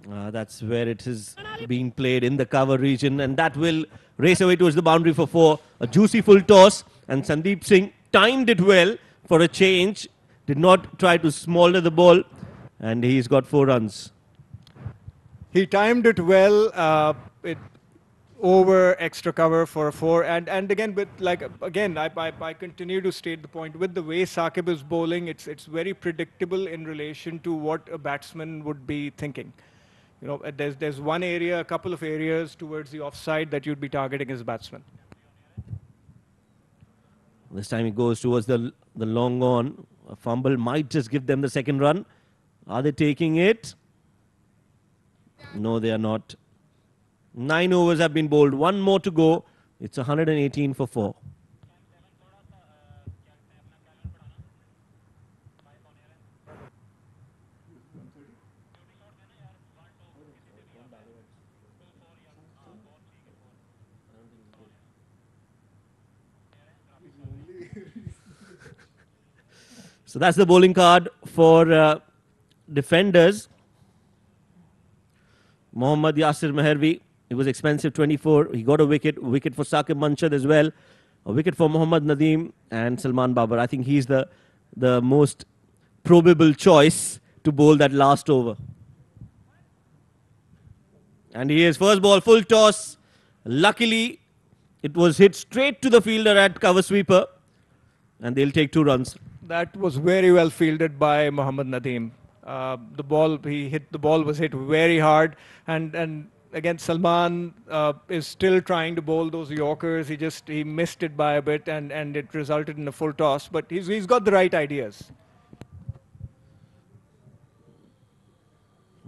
That's where it is being played, in the cover region, and that will race away towards the boundary for 4. A juicy full toss, and Sandeep Singh timed it well for a change. Did not try to smolder the ball, and he's got 4 runs. He timed it well. Over extra cover for a 4, and again, I continue to state the point with the way Saqib is bowling. It's very predictable in relation to what a batsman would be thinking. There's one area, a couple of areas towards the offside that you'd be targeting as a batsman. This time he goes towards the long on. A fumble might just give them the second run. Are they taking it? No, they are not. 9 overs have been bowled. 1 more to go. It's 118 for 4. So that's the bowling card for defenders. Mohammad Yasir Mehervi, he was expensive, 24. He got a wicket for Saqib Manshad as well. A wicket for Mohammad Nadeem and Salman Babar. I think he's the most probable choice to bowl that last over. And he is first ball, full toss. Luckily, it was hit straight to the fielder at cover sweeper. And they'll take 2 runs. That was very well fielded by Mohammad Nadeem. The ball was hit very hard, and again Salman is still trying to bowl those yorkers. He missed it by a bit, and it resulted in a full toss. But he's got the right ideas.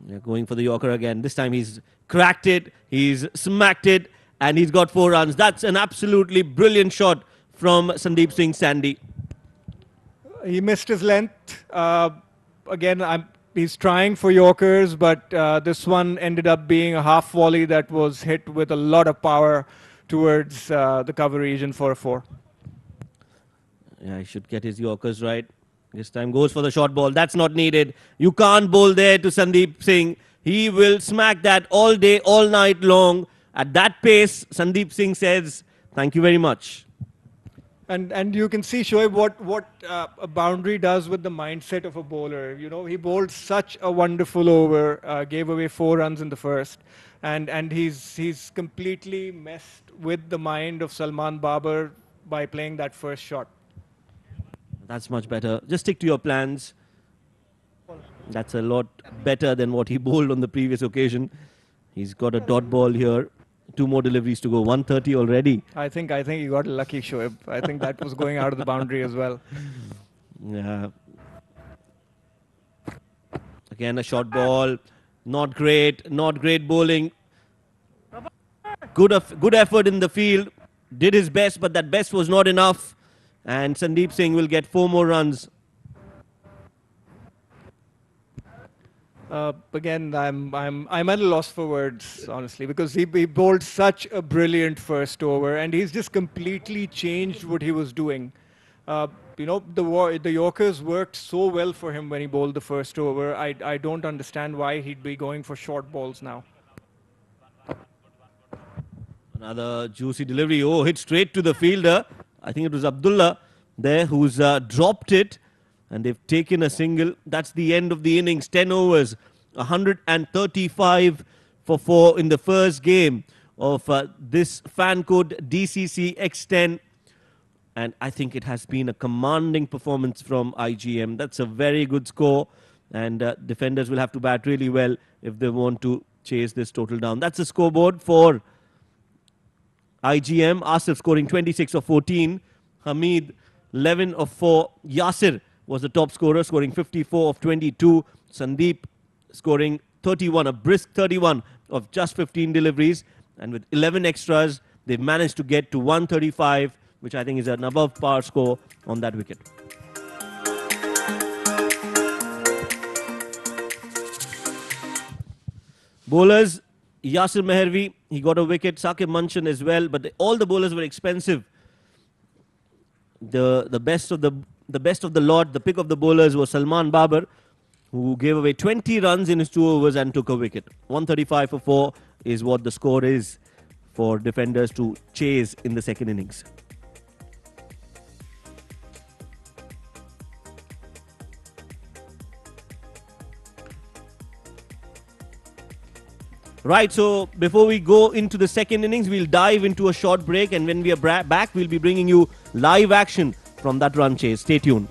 Yeah, going for the yorker again. This time he's cracked it, he's smacked it, and he's got 4 runs. That's an absolutely brilliant shot from Sandeep Singh Sandy. He missed his length. again, he's trying for Yorkers, but this one ended up being a half volley that was hit with a lot of power towards the cover region for a 4. Yeah, he should get his Yorkers right. This time goes for the short ball. That's not needed. You can't bowl there to Sandeep Singh. He will smack that all day, all night long. At that pace, Sandeep Singh says, thank you very much. And you can see, Shoaib, what a boundary does with the mindset of a bowler. You know, he bowled such a wonderful over, gave away 4 runs in the first, and he's completely messed with the mind of Salman Babar by playing that first shot. That's much better. Just stick to your plans. That's a lot better than what he bowled on the previous occasion. He's got a dot ball here. 2 more deliveries to go. 130 already. I think he got lucky, Shoaib. I think that was going out of the boundary as well. Yeah. Again, a short ball. Not great. Not great bowling. Good effort in the field. Did his best, but that best was not enough. And Sandeep Singh will get 4 more runs. Again, I'm at a loss for words, honestly, because he bowled such a brilliant first over, and he's just completely changed what he was doing. You know, the Yorkers worked so well for him when he bowled the first over. I don't understand why he'd be going for short balls now. Another juicy delivery. Oh, hit straight to the fielder. I think it was Abdullah there who's dropped it. And they've taken a single. That's the end of the innings. 10 overs. 135 for 4 in the first game of this fan code DCC X10. And I think it has been a commanding performance from IGM. That's a very good score. And defenders will have to bat really well if they want to chase this total down. That's the scoreboard for IGM. Asif scoring 26 of 14. Hamid 11 of 4. Yasir was the top scorer, scoring 54 of 22. Sandeep scoring 31, a brisk 31 of just 15 deliveries. And with 11 extras, they've managed to get to 135, which I think is an above par score on that wicket. Bowlers, Yasir Mehervi, he got a wicket. Saqib Manchan as well, but all the bowlers were expensive. The best of the lot, the pick of the bowlers was Salman Babar, who gave away 20 runs in his 2 overs and took a wicket. 135 for 4 is what the score is for defenders to chase in the second innings. Right, so before we go into the second innings, we'll dive into a short break, and when we are back, we'll be bringing you live action from that run chase. Stay tuned.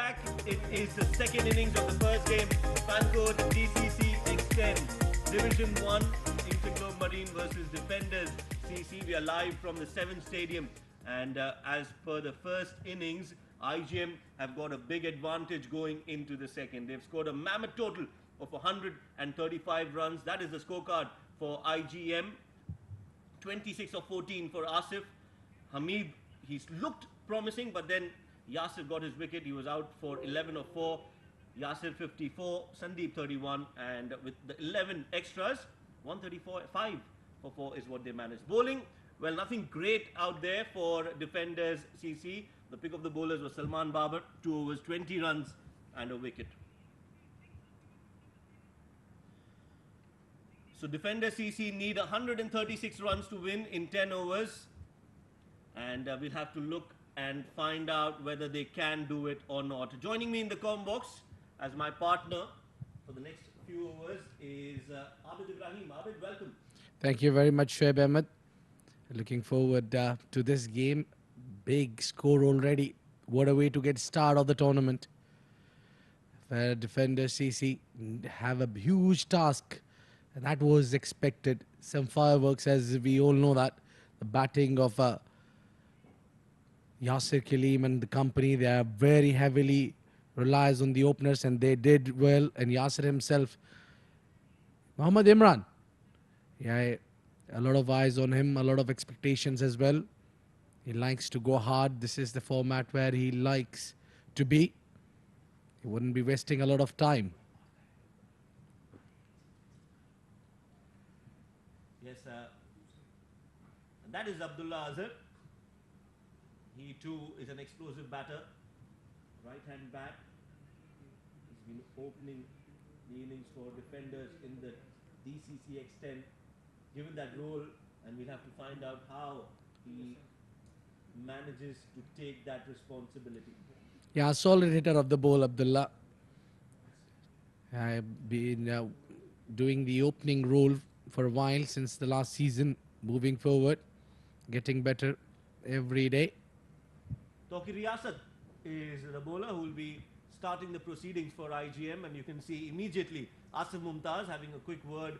back. It is the second innings of the first game. Fan code DCC X10. Division 1, Interglobe Marine versus Defenders CC. We are live from the 7th stadium. And as per the first innings, IGM have got a big advantage going into the second. They've scored a mammoth total of 135 runs. That is the scorecard for IGM. 26 of 14 for Asif. Hamid, he's looked promising, but then Yasir got his wicket. He was out for 11 of 4. Yasir 54, Sandeep 31, and with the 11 extras, 134, 5 for 4 is what they managed. Bowling, well, nothing great out there for Defenders CC. The pick of the bowlers was Salman Babar, 2 overs, 20 runs and a wicket. So Defenders CC need 136 runs to win in 10 overs. And we'll have to look and find out whether they can do it or not. Joining me in the comm box as my partner for the next few overs is Abid Ibrahim. Abid, welcome. Thank you very much, Shoaib Ahmed. Looking forward to this game. Big score already. What a way to get start of the tournament. Defenders CC have a huge task, and that was expected. Some fireworks, as we all know that. The batting of Yasir Kaleem and the company, they are very heavily relies on the openers, and they did well. And Yasir himself, Mohammad Imran, yeah, a lot of eyes on him, a lot of expectations as well. He likes to go hard. This is the format where he likes to be. He wouldn't be wasting a lot of time. Yes, and that is Abdullah Azhar. He too is an explosive batter. Right-hand bat. He's been opening the innings for Defenders in the DCC X10. Given that role, and we'll have to find out how he manages to take that responsibility. Yeah, solid hitter of the ball, Abdullah. I've been doing the opening role for a while since the last season, moving forward, getting better every day. Tawqir Riyasat is the bowler who will be starting the proceedings for IGM, and you can see immediately Asif Mumtaz having a quick word,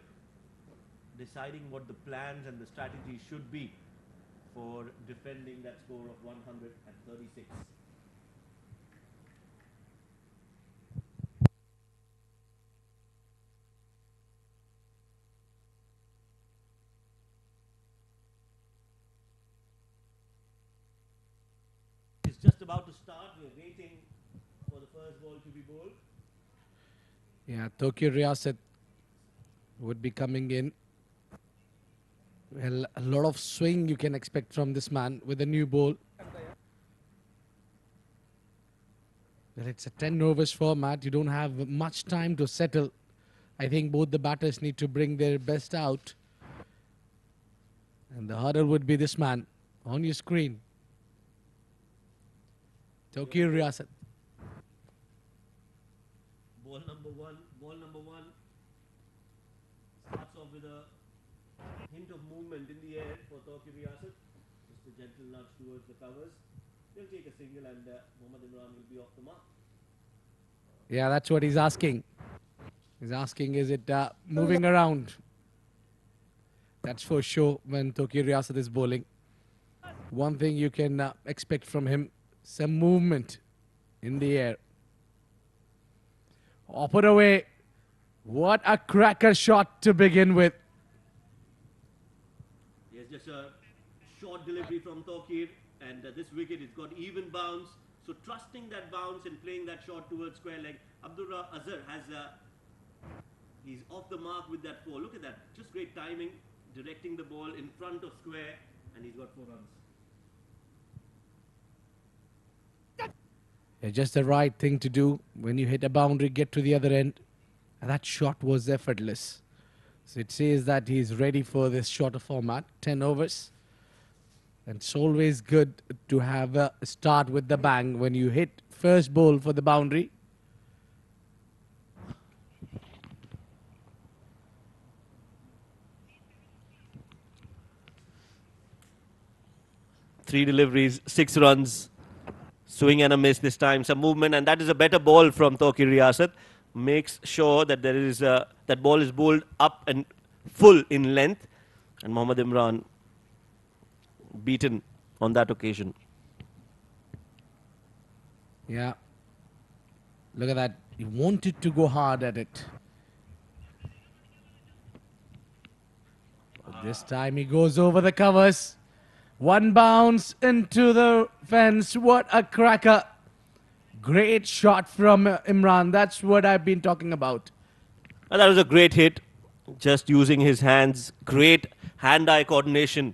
deciding what the plans and the strategy should be for defending that score of 136. It's just about to start. We're waiting for the first ball to be bowled. Yeah, Tawqir Riyasat would be coming in. Well, a lot of swing you can expect from this man with a new ball. Well, it's a 10 overs format. You don't have much time to settle. I think both the batters need to bring their best out. And the hurdle would be this man on your screen. Tawqir Riyasat. Ball number one. Ball number one starts off with a hint of movement in the air for Tawqir Riyasat. Just a gentle nudge towards the covers. They'll take a single, and Mohammad Imran will be off the mark. Yeah, that's what he's asking. He's asking, is it moving around? That's for sure when Tawqir Riyasat is bowling. One thing you can expect from him, some movement in the air. Up and away. What a cracker shot to begin with. Yes, just a short delivery from Tawqir, and this wicket, it's got even bounce. So trusting that bounce and playing that shot towards square leg. Abdullah Azhar has he's off the mark with that 4. Look at that, just great timing, directing the ball in front of square, and he's got 4 runs. Yeah, just the right thing to do when you hit a boundary, get to the other end. And that shot was effortless. So it says that he's ready for this shorter format, 10 overs. And it's always good to have a start with the bang when you hit first ball for the boundary. Three deliveries, 6 runs. Swing and a miss this time, some movement, and that is a better ball from Tawqir Riyasat. Makes sure that there is that ball is bowled up and full in length, and Mohammad Imran beaten on that occasion. Yeah. Look at that. He wanted to go hard at it. But this time he goes over the covers. One bounce into the fence. What a cracker. Great shot from Imran. That's what I've been talking about. And that was a great hit. Just using his hands. Great hand-eye coordination.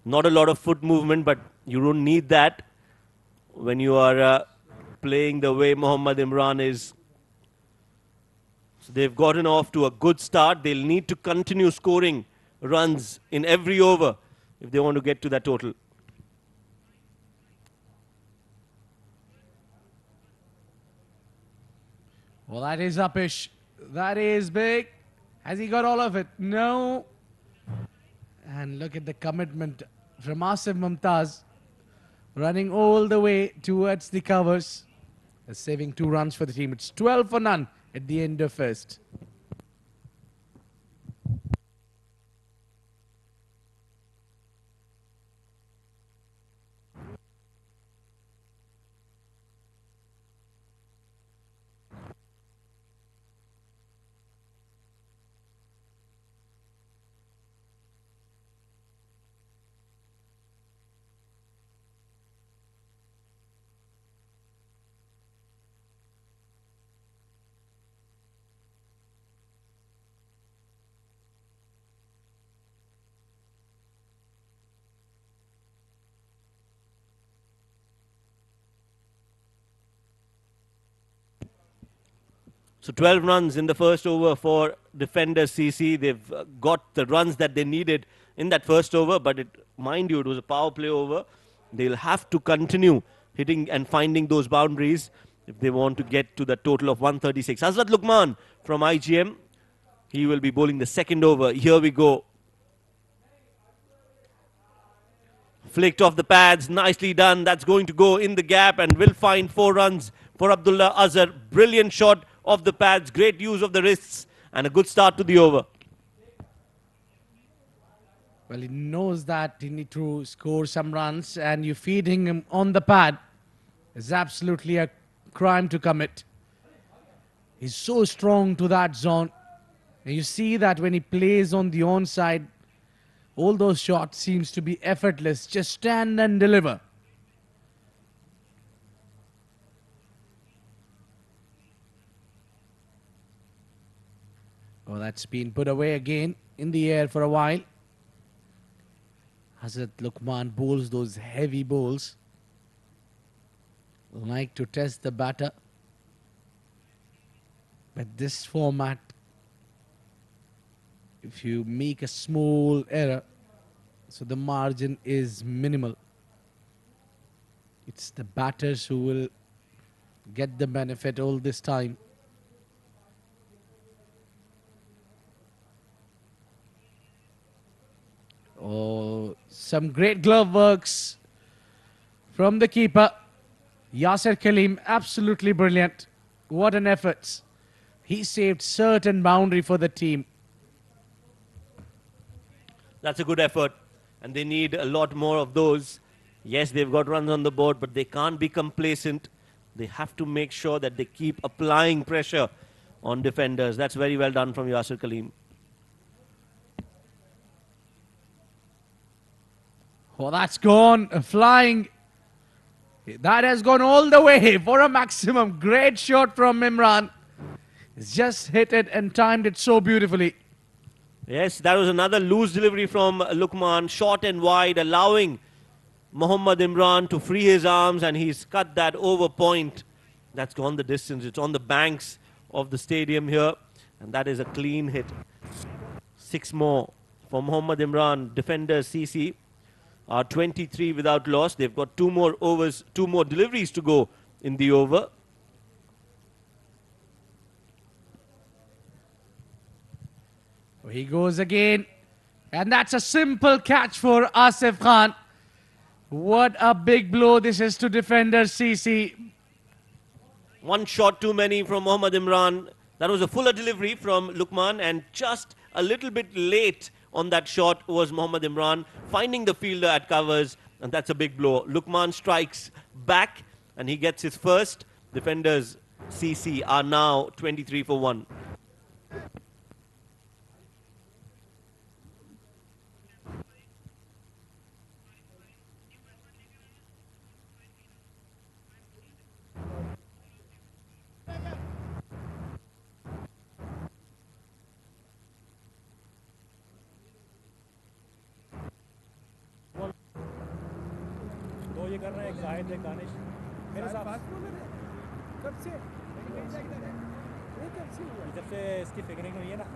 Not a lot of foot movement, but you don't need that when you are playing the way Mohammad Imran is. So they've gotten off to a good start. They'll need to continue scoring runs in every over if they want to get to that total. Well, that is uppish. That is big. Has he got all of it? No. And look at the commitment from Asif Mumtaz. Running all the way towards the covers. Saving 2 runs for the team. It's 12 for none at the end of first. So 12 runs in the first over for defender CC. They've got the runs that they needed in that first over, but mind you, it was a power play over. They'll have to continue hitting and finding those boundaries if they want to get to the total of 136. Hazrat Luqman from IGM. He will be bowling the second over. Here we go. Flicked off the pads, nicely done. That's going to go in the gap and will find 4 runs for Abdullah Azhar. Brilliant shot off the pads, great use of the wrists, and a good start to the over. Well, he knows that he needs to score some runs, and you feeding him on the pad is absolutely a crime to commit. He's so strong to that zone. And you see that when he plays on the onside, all those shots seems to be effortless. Just stand and deliver. Oh, that's been put away again in the air for a while. Hazrat Luqman bowls those heavy bowls. Like to test the batter. But this format, if you make a small error, so the margin is minimal. It's the batters who will get the benefit all this time. Oh, some great glove works from the keeper. Yasir Kaleem, absolutely brilliant. What an effort. He saved certain boundary for the team. That's a good effort, and they need a lot more of those. Yes, they've got runs on the board, but they can't be complacent. They have to make sure that they keep applying pressure on defenders. That's very well done from Yasir Kaleem. Oh, that's gone flying. That has gone all the way for a maximum. Great shot from Imran. He's just hit it and timed it so beautifully. Yes, that was another loose delivery from Luqman. Short and wide, allowing Mohammad Imran to free his arms, and he's cut that over point. That's gone the distance. It's on the banks of the stadium here, and that is a clean hit. 6 more for Mohammad Imran. Defender CC are 23 without loss. They've got 2 more overs, 2 more deliveries to go in the over. He goes again. And that's a simple catch for Asif Khan. What a big blow this is to defender CC. One shot too many from Mohammad Imran. That was a fuller delivery from Lukman, and just a little bit late on that shot was Mohammad Imran, finding the fielder at covers, and that's a big blow. Lukman strikes back, and he gets his first. Defenders CC are now 23 for 1. दो ये कर रहे हैं, एक जाहिद एक दानिश मेरे साथ कब से ये कब से हुआ? जब से इसकी फिगरिंग हुई है ना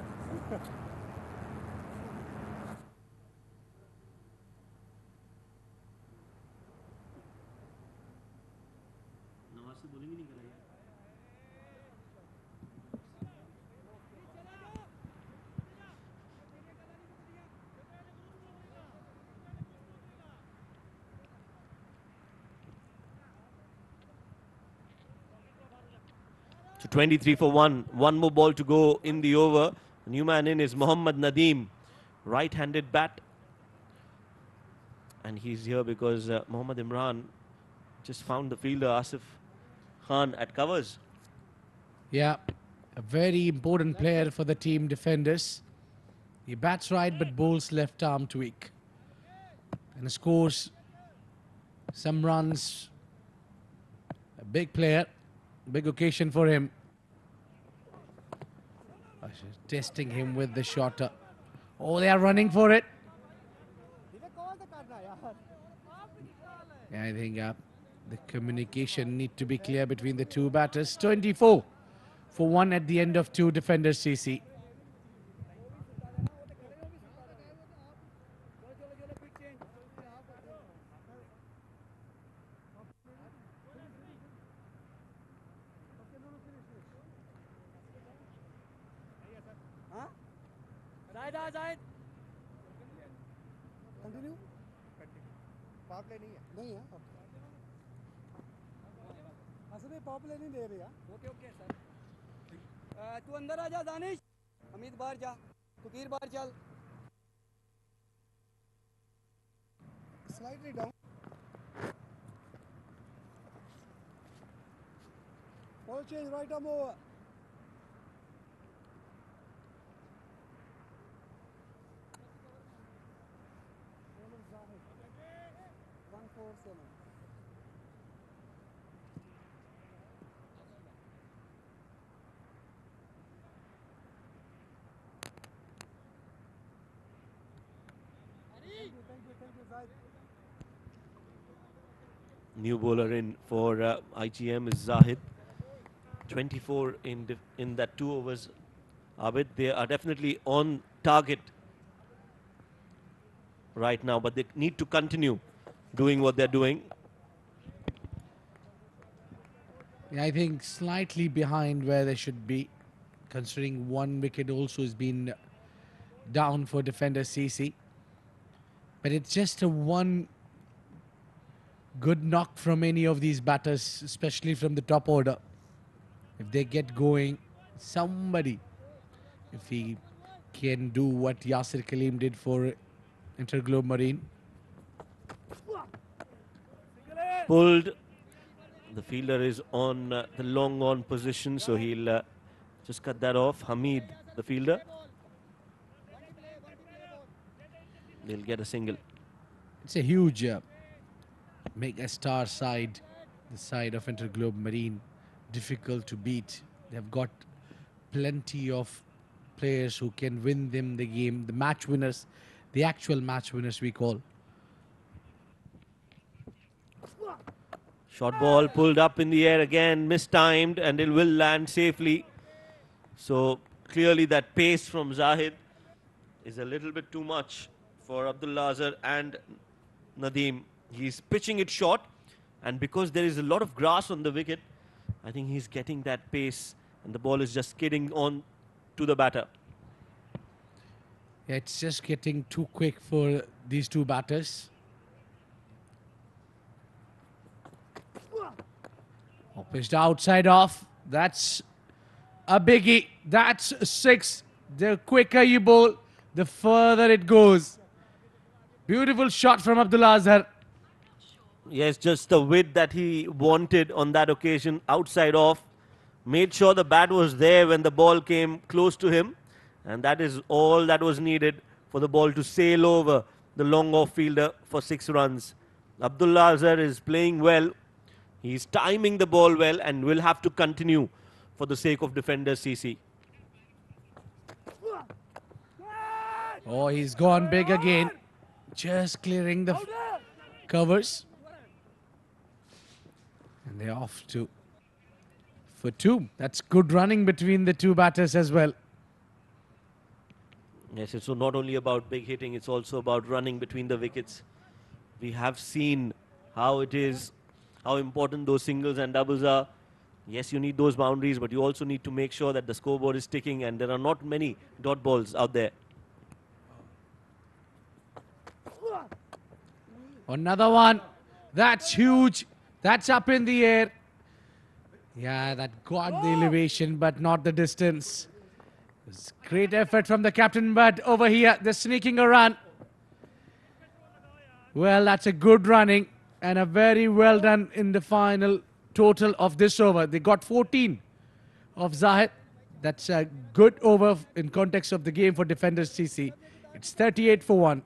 So 23 for 1. One more ball to go in the over. The new man in is Mohammad Nadeem, right-handed bat. And he's here because Mohammad Imran just found the fielder Asif Khan at covers. Yeah, a very important player for the team defenders. He bats right but bowls left arm tweak. And scores some runs. A big player, big occasion for him. Testing him with the shot. Oh, they are running for it. Yeah, I think the communication need to be clear between the two batters. 24 for 1 at the end of 2 defenders CC. Continue power play नहीं है असली power play नहीं दे रहे यार okay okay sir तू अंदर आ जा दानिश हमीद बाहर जा फकीर बाहर चल slightly down ball change right arm over 147 New bowler in for IGM is Zahid. 24 in that 2 overs. Abid, they are definitely on target right now, but they need to continue doing what they're doing. Yeah, I think slightly behind where they should be, considering 1 wicket also has been down for defender CC. But it's just a 1 good knock from any of these batters, especially from the top order. If they get going, somebody, if he can do what Yasir Kaleem did for Interglobe Marine. Pulled. The fielder is on the long on position, so he'll just cut that off. Hamid, the fielder. They'll get a single. It's a huge mega star side, the side of Interglobe Marine. Difficult to beat. They've got plenty of players who can win them the game, the match winners, the actual match winners we call. Short ball pulled up in the air again, mistimed, and it will land safely. So clearly that pace from Zahid is a little bit too much for Abdullah Azhar and Nadeem. He's pitching it short, and because there is a lot of grass on the wicket, I think he's getting that pace, and the ball is just skidding on to the batter. Yeah, it's just getting too quick for these two batters. Pitched outside off. That's a biggie. That's 6. The quicker you bowl, the further it goes. Beautiful shot from Abdullah Azhar. Yes, just the width that he wanted on that occasion, outside off. Made sure the bat was there when the ball came close to him. And that is all that was needed for the ball to sail over the long off fielder for 6 runs. Abdullah Azhar is playing well. He's timing the ball well and will have to continue for the sake of defenders CC. Oh, he's gone big again. Just clearing the covers. And they're off to for 2. That's good running between the 2 batters as well. Yes, it's not only about big hitting, it's also about running between the wickets. We have seen how it is, how important those singles and doubles are. Yes, you need those boundaries, but you also need to make sure that the scoreboard is ticking, and there are not many dot balls out there. Another one. That's huge. That's up in the air. Yeah, that got the elevation, but not the distance. It's great effort from the captain, but over here, they're sneaking a run. Well, that's a good running and a very well done in the final total of this over. They got 14 of Zahid. That's a good over in context of the game for defenders CC. It's 38 for 1.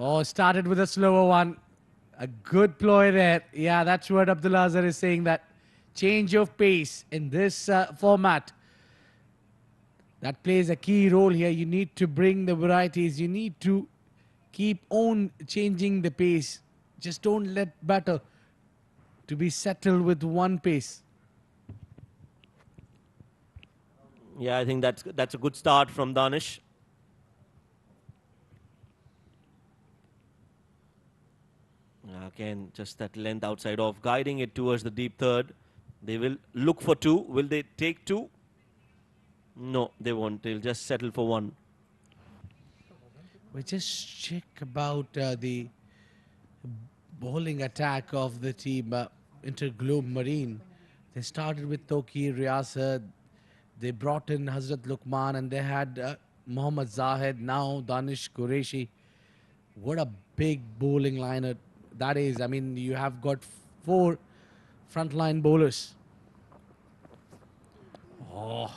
Oh, started with a slower one. A good ploy there. Yeah, that's what Abdullah Azhar is saying, that change of pace in this format. That plays a key role here. You need to bring the varieties. You need to keep on changing the pace. Just don't let batter to be settled with one pace. Yeah, I think that's a good start from Danish. Again, just that length outside off, guiding it towards the deep third. They will look for 2. Will they take 2? No, they won't. They'll just settle for 1. We just check about the bowling attack of the team, Interglobe Marine. They started with Toki Riyasat. They brought in Hazrat Luqman, and they had Mohammad Zahid, now Danish Qureshi. What a big bowling lineup that is. I mean, you have got 4 frontline bowlers. Oh,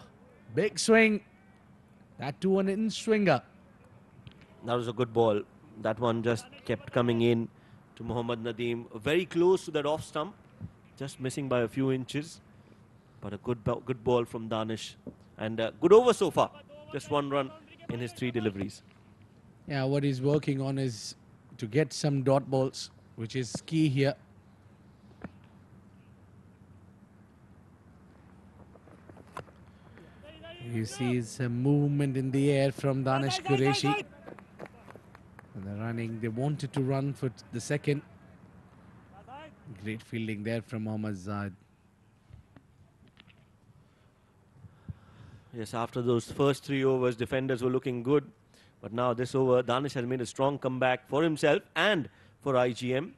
big swing. That to an in-swinger. That was a good ball. That one just kept coming in to Mohammad Nadeem. Very close to that off stump. Just missing by a few inches. But a good ball from Danish. And good over so far. Just 1 run in his 3 deliveries. Yeah, what he's working on is to get some dot balls, which is key here. You see some movement in the air from Danish Qureshi. And they're running. They wanted to run for the second. Great fielding there from Mohammad Zahid. Yes, after those first 3 overs, defenders were looking good. But now this over, Danish has made a strong comeback for himself and for IGM.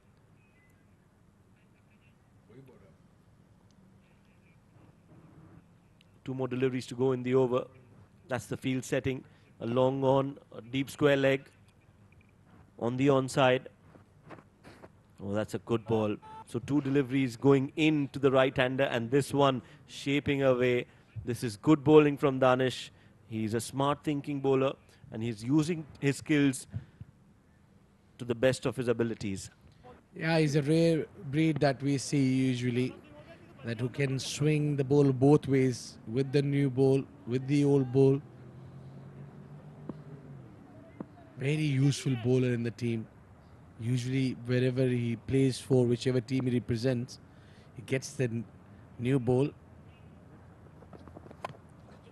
2 more deliveries to go in the over. That's the field setting. A long on, a deep square leg on the onside. Oh, that's a good ball. So 2 deliveries going into the right-hander, and this one shaping away. This is good bowling from Danish. He's a smart thinking bowler, and he's using his skills to the best of his abilities. Yeah, he's a rare breed that we see usually, that who can swing the ball both ways, with the new ball, with the old ball. Very useful bowler in the team. Usually wherever he plays for, whichever team he represents, he gets the new ball.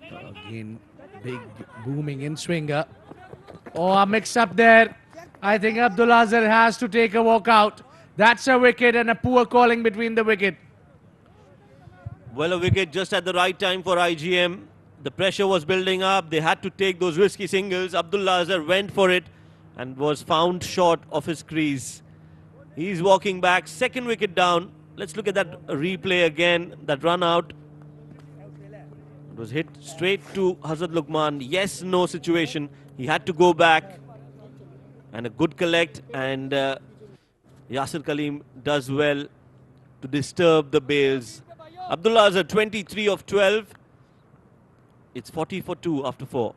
Again, big booming in swinger. Oh, a mix up there. I think Abdulazar has to take a walk out. That's a wicket and a poor calling between the wicket. Well, a wicket just at the right time for IGM. The pressure was building up. They had to take those risky singles. Abdullah Azhar went for it and was found short of his crease. He's walking back. Second wicket down. Let's look at that replay again. That run out. It was hit straight to Hazrat Luqman. Yes, no situation. He had to go back. And a good collect. And Yasir Kaleem does well to disturb the bails. Abdullah Azhar 23 of 12. It's 40 for 2 after 4.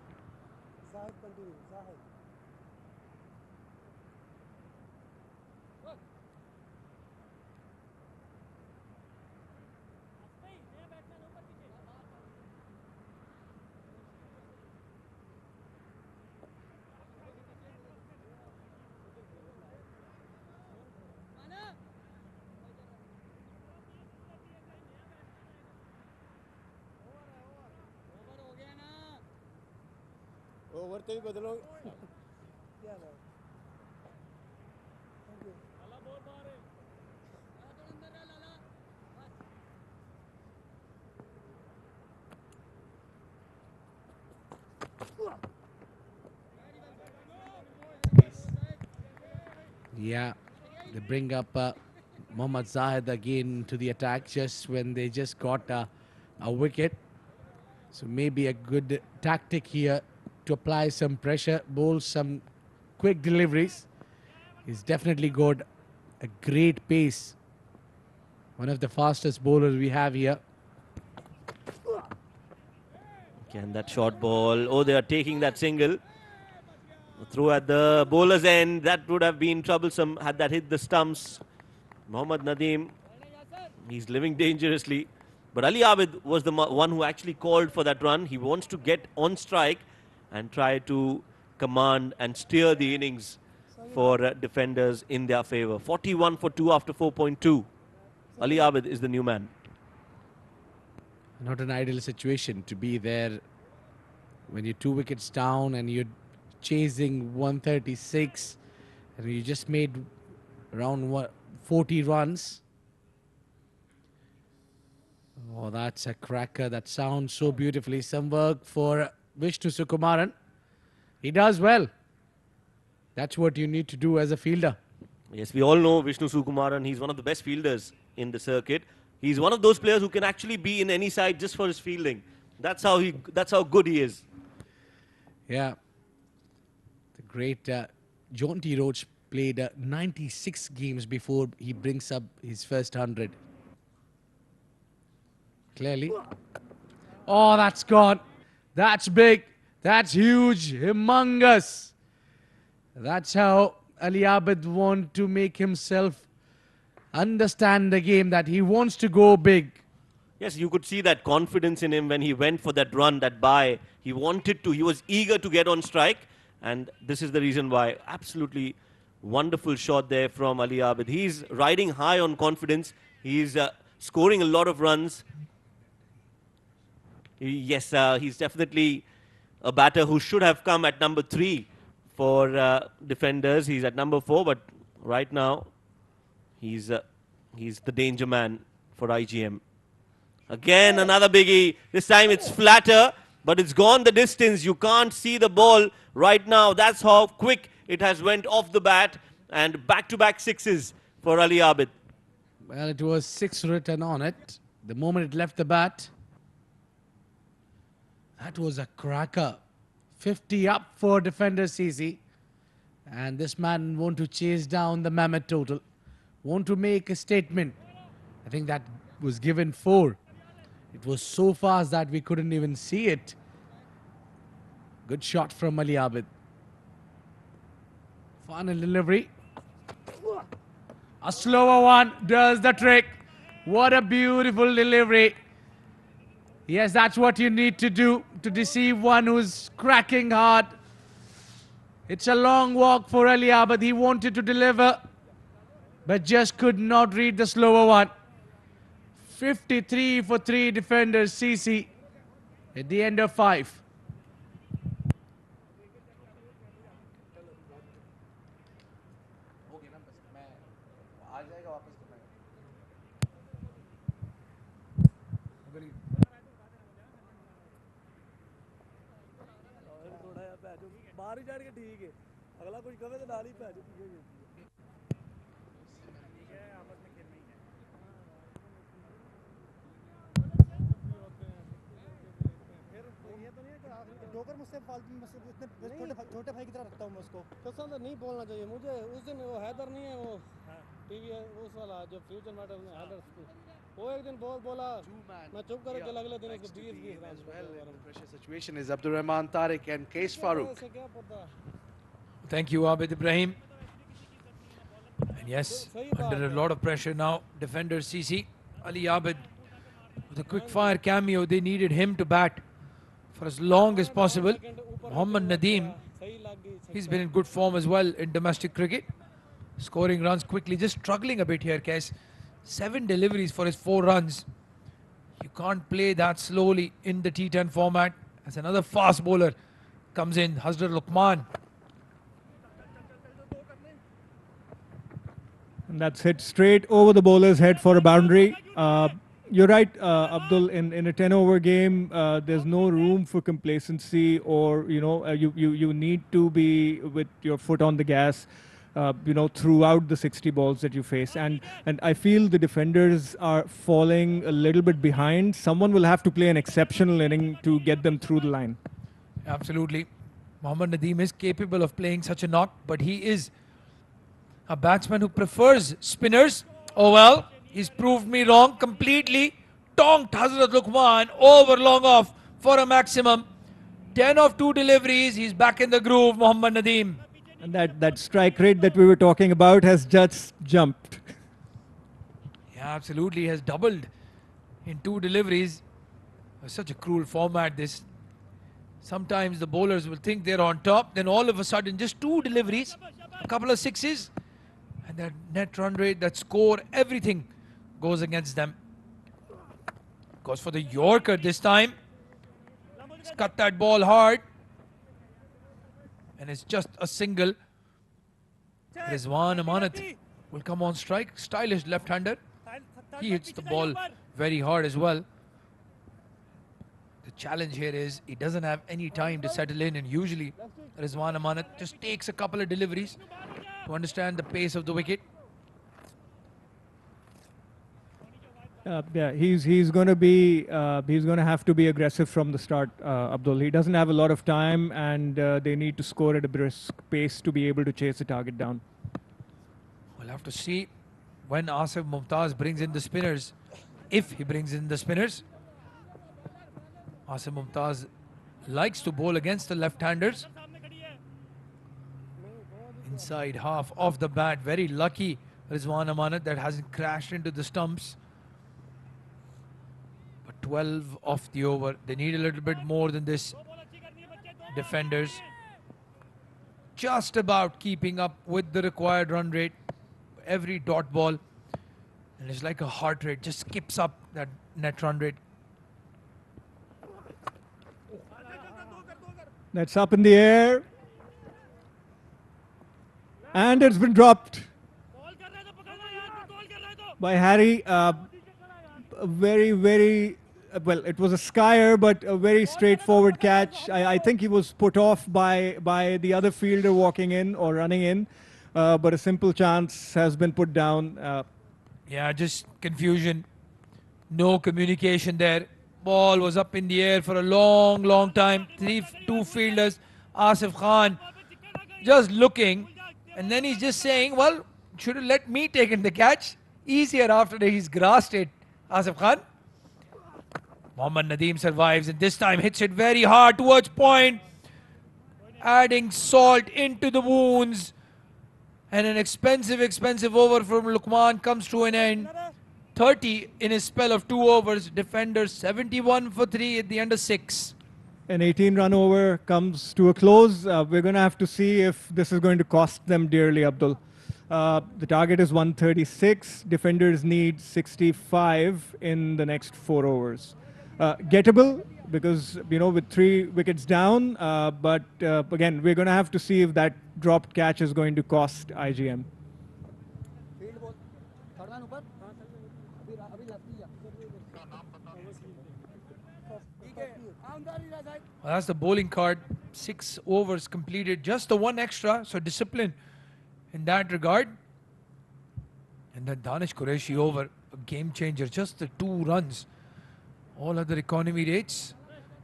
Yeah, they bring up Mohammad Zahid again to the attack just when they just got a wicket. So maybe a good tactic here to apply some pressure, bowl some quick deliveries. He's definitely got a great pace. One of the fastest bowlers we have here. Can that short ball? Oh, they are taking that single. Through at the bowler's end, that would have been troublesome had that hit the stumps. Mohammad Nadeem, he's living dangerously. But Ali Abid was the one who actually called for that run. He wants to get on strike and try to command and steer the innings for defenders in their favour. 41 for 2 after 4.2. Ali Abid is the new man. Not an ideal situation to be there when you're 2 wickets down and you're chasing 136 and you just made around 40 runs. Oh, that's a cracker. That sounds so beautifully. Some work for Vishnu Sukumaran. He does well. That's what you need to do as a fielder. Yes, we all know Vishnu Sukumaran. He's one of the best fielders in the circuit. He's one of those players who can actually be in any side just for his fielding. That's how good he is. Yeah. The great Jonty Roach played 96 games before he brings up his first 100. Clearly. Oh, that's gone. That's big. That's huge. Humongous. That's how Ali Abid wants to make himself understand the game, that he wants to go big. Yes, you could see that confidence in him when he went for that run, that bye. He wanted to. He was eager to get on strike. And this is the reason why. Absolutely wonderful shot there from Ali Abid. He's riding high on confidence. He's scoring a lot of runs. Yes, he's definitely a batter who should have come at number 3 for defenders. He's at number 4, but right now he's the danger man for IGM. Again, another biggie. This time it's flatter, but it's gone the distance. You can't see the ball right now. That's how quick it has went off the bat, and back-to-back sixes for Ali Abid. Well, it was 6 written on it the moment it left the bat. That was a cracker. 50 up for defender CC. And this man want to chase down the mammoth total. Want to make a statement. I think that was given 4. It was so fast that we couldn't even see it. Good shot from Ali Abid. Final delivery. A slower one does the trick. What a beautiful delivery. Yes, that's what you need to do to deceive one who's cracking hard. It's a long walk for Ali Abid. He wanted to deliver, but just could not read the slower one. 53 for 3 defenders, CC, at the end of 5. बाहर ही जाने के ठीक है अगला कुछ कवे तो डाल ही पे जोकर मुझसे फालतू मुझसे इतने छोटे भाई की तरह रखता हूँ मैं उसको कसम से नहीं बोलना चाहिए मुझे उस दिन वो हैदर नहीं है वो टीवी है उस वाला जो फ्यूचर मैटर में हैदर वो एक दिन बोला मैं चुप करके चला अगले दिन उसको 20 As well in the pressure situation is Abdul Rahman Tariq and Case Farooq. Thank you, Abid Ibrahim. And yes, under a lot of pressure now, defender CC, Ali Abid, with a quick fire cameo, they needed him to bat for as long as possible. Mohammad Nadeem, he's been in good form as well in domestic cricket, scoring runs quickly, just struggling a bit here, Kes. 7 deliveries for his 4 runs. You can't play that slowly in the T10 format. As another fast bowler comes in, Hazrat Luqman. And that's hit straight over the bowler's head for a boundary. You're right, Abdul. In a 10-over game, there's no room for complacency, or you need to be with your foot on the gas, throughout the 60 balls that you face. And I feel the defenders are falling a little bit behind. Someone will have to play an exceptional inning to get them through the line. Absolutely, Mohammad Nadeem is capable of playing such a knock, but he is a batsman who prefers spinners. Oh well, he's proved me wrong completely. Tonked Hazrat Luqman over long off for a maximum. 10 of 2 deliveries, he's back in the groove, Mohammad Nadeem. And that strike rate that we were talking about has just jumped. Yeah, absolutely, he has doubled in 2 deliveries. Such a cruel format this. Sometimes the bowlers will think they're on top, then all of a sudden just 2 deliveries, a couple of 6s, and that net run rate, that score, everything goes against them. Goes for the Yorker this time. He's cut that ball hard. And it's just a single. Rizwan Amanat will come on strike. Stylish left-hander. He hits the ball very hard as well. The challenge here is he doesn't have any time to settle in, and usually Rizwan Amanat just takes a couple of deliveries to understand the pace of the wicket. Yeah, he's going to have to be aggressive from the start, Abdul. He doesn't have a lot of time, and they need to score at a brisk pace to be able to chase the target down. We'll have to see when Asif Mumtaz brings in the spinners, if he brings in the spinners. Asif Mumtaz likes to bowl against the left-handers. Inside half of the bat, very lucky Rizwan Amanat that hasn't crashed into the stumps. But 12 off the over. They need a little bit more than this. Defenders just about keeping up with the required run rate. Every dot ball, and it's like a heart rate, just skips up that net run rate. That's up in the air. And it's been dropped by Harry. Very, well, it was a skyer, but a very straightforward catch. I think he was put off by the other fielder walking in or running in, but a simple chance has been put down. Yeah, just confusion. No communication there. Ball was up in the air for a long time. Two fielders. Asif Khan just looking, and then he's just saying, well, should have let me take in the catch. Easier after he's grasped it, Asif Khan. Mohammad Nadeem survives, and this time hits it very hard towards point, adding salt into the wounds. And an expensive over from Lukman comes to an end. 30 in his spell of 2 overs. Defender 71 for 3 at the end of 6. An 18-run over comes to a close. We're going to have to see if this is going to cost them dearly, Abdul. The target is 136. Defenders need 65 in the next 4 overs. Gettable because, with 3 wickets down. But again, we're going to have to see if that dropped catch is going to cost IGM. Well, that's the bowling card. 6 overs completed, just the 1 extra, so discipline in that regard. And then Danish Qureshi over, a game changer, just the 2 runs. All other economy rates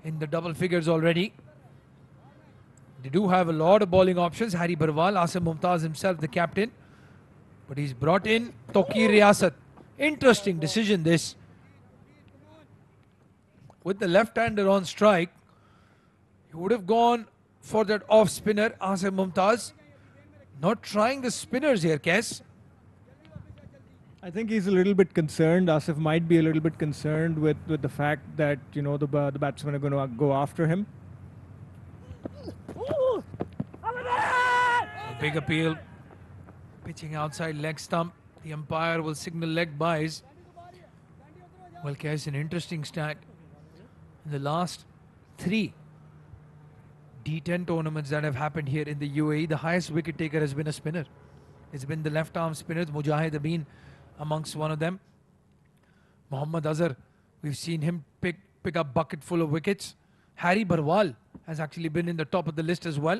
in the double figures already. They do have a lot of bowling options. Harry Barwal, Asim Mumtaz himself, the captain. But he's brought in Tokir Riyasat. Interesting decision this. With the left-hander on strike, he would have gone for that off-spinner, Asim Mumtaz. Not trying the spinners here, Kes. I think he's a little bit concerned. Asif might be a little bit concerned with the fact that, the batsmen are going to go after him. A big appeal. Pitching outside leg stump. The umpire will signal leg byes. Well, Kes, an interesting stat. In the last 3 D10 tournaments that have happened here in the UAE, the highest wicket taker has been a spinner. It's been the left arm spinners, Mujahid Abeen amongst one of them. Mohammad Azhar, we've seen him pick up bucket full of wickets. Harry Barwal has actually been in the top of the list as well.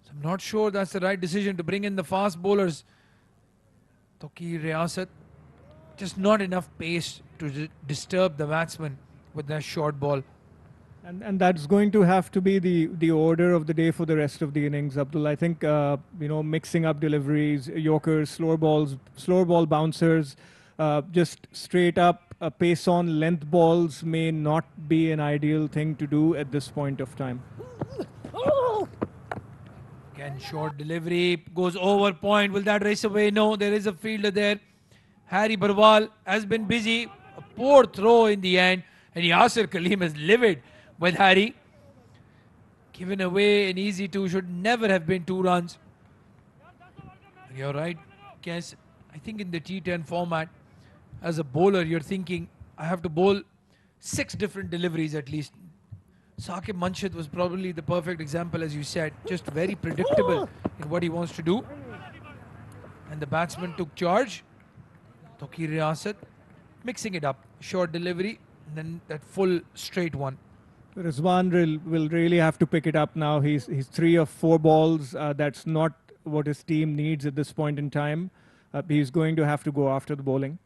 So I'm not sure that's the right decision to bring in the fast bowlers. Tokir Riyasat, just not enough pace to disturb the batsman with that short ball. And that's going to have to be the order of the day for the rest of the innings, Abdul. I think, mixing up deliveries, yorkers, slower ball bouncers, just straight up pace on length balls may not be an ideal thing to do at this point of time. Again, short delivery, goes over point. Will that race away? No, there is a fielder there. Harry Barwal has been busy. A poor throw in the end. And Yasir Kaleem is livid with Harry. Given away an easy 2, should never have been 2 runs. You're right, Kes. I think in the T10 format, as a bowler, you're thinking, I have to bowl 6 different deliveries at least. Saqib Manshid was probably the perfect example, as you said. Just very predictable in what he wants to do. And the batsman took charge. Tokir Riyasat, mixing it up. Short delivery, and then that full straight one. Rizwan will really have to pick it up now. He's 3 of 4 balls. That's not what his team needs at this point in time. He's going to have to go after the bowling.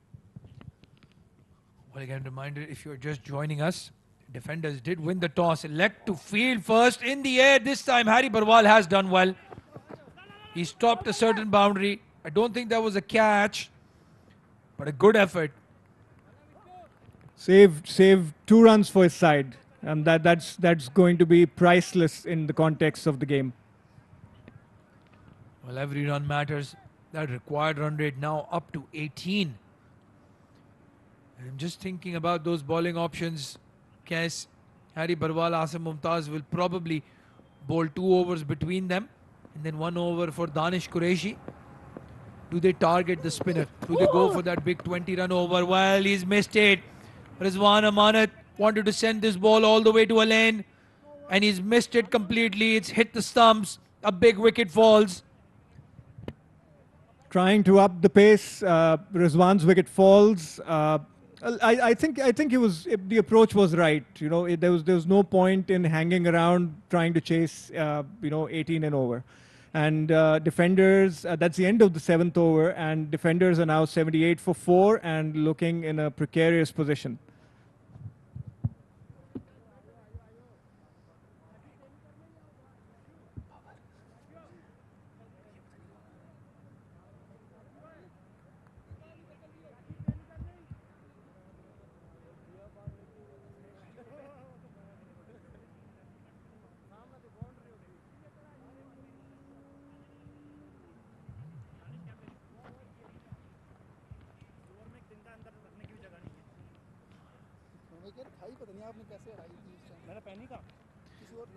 Well, again, reminder, if you're just joining us, defenders did win the toss. Elect to field first in the air. This time, Harry Barwal has done well. He stopped a certain boundary. I don't think that was a catch, but a good effort. Saved 2 runs for his side. And that's going to be priceless in the context of the game. Well, every run matters. That required run rate now up to 18. And I'm just thinking about those bowling options. Kes, Harry Barwal, Asim Mumtaz will probably bowl 2 overs between them. And then 1 over for Danish Qureshi. Do they target the spinner? Do they go for that big 20-run over? Well, he's missed it. Rizwan Amanat wanted to send this ball all the way to a lane, and he's missed it completely. It's hit the stumps. A big wicket falls. Trying to up the pace, Rizwan's wicket falls. I think the approach was right. There was no point in hanging around trying to chase 18 and over. And defenders, that's the end of the 7th over, and defenders are now 78 for 4 and looking in a precarious position.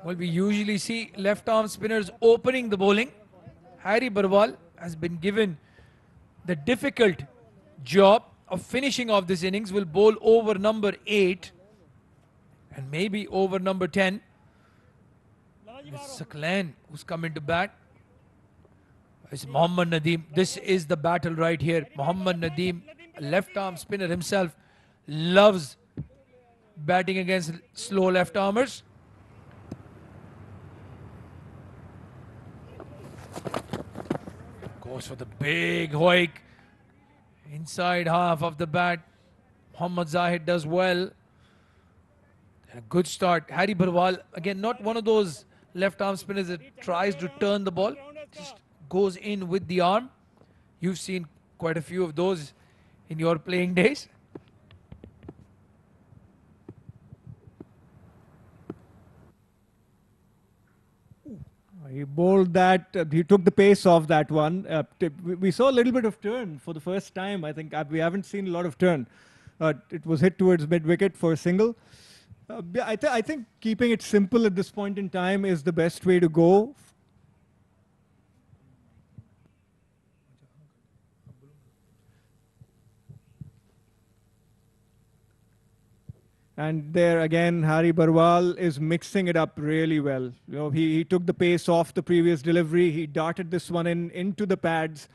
Well, we usually see left arm spinners opening the bowling. Harry Barwal has been given the difficult job of finishing off this innings. Will bowl over number 8 and maybe over number 10. It's Saklan who's coming to bat. It's Mohammad Nadeem. This is the battle right here. Mohammad Nadeem, a left arm spinner himself, loves batting against slow left armers. Goes for the big hoik. Inside half of the bat. Mohammad Zahid does well. A good start. Harry Barwal, again, not one of those left arm spinners that tries to turn the ball. Just goes in with the arm. You've seen quite a few of those in your playing days. He bowled that, he took the pace off that one. We saw a little bit of turn for the first time. I think we haven't seen a lot of turn. It was hit towards mid-wicket for a single. I think keeping it simple at this point in time is the best way to go. And there again, Harry Barwal is mixing it up really well. You know, he took the pace off the previous delivery. He darted this one into the pads.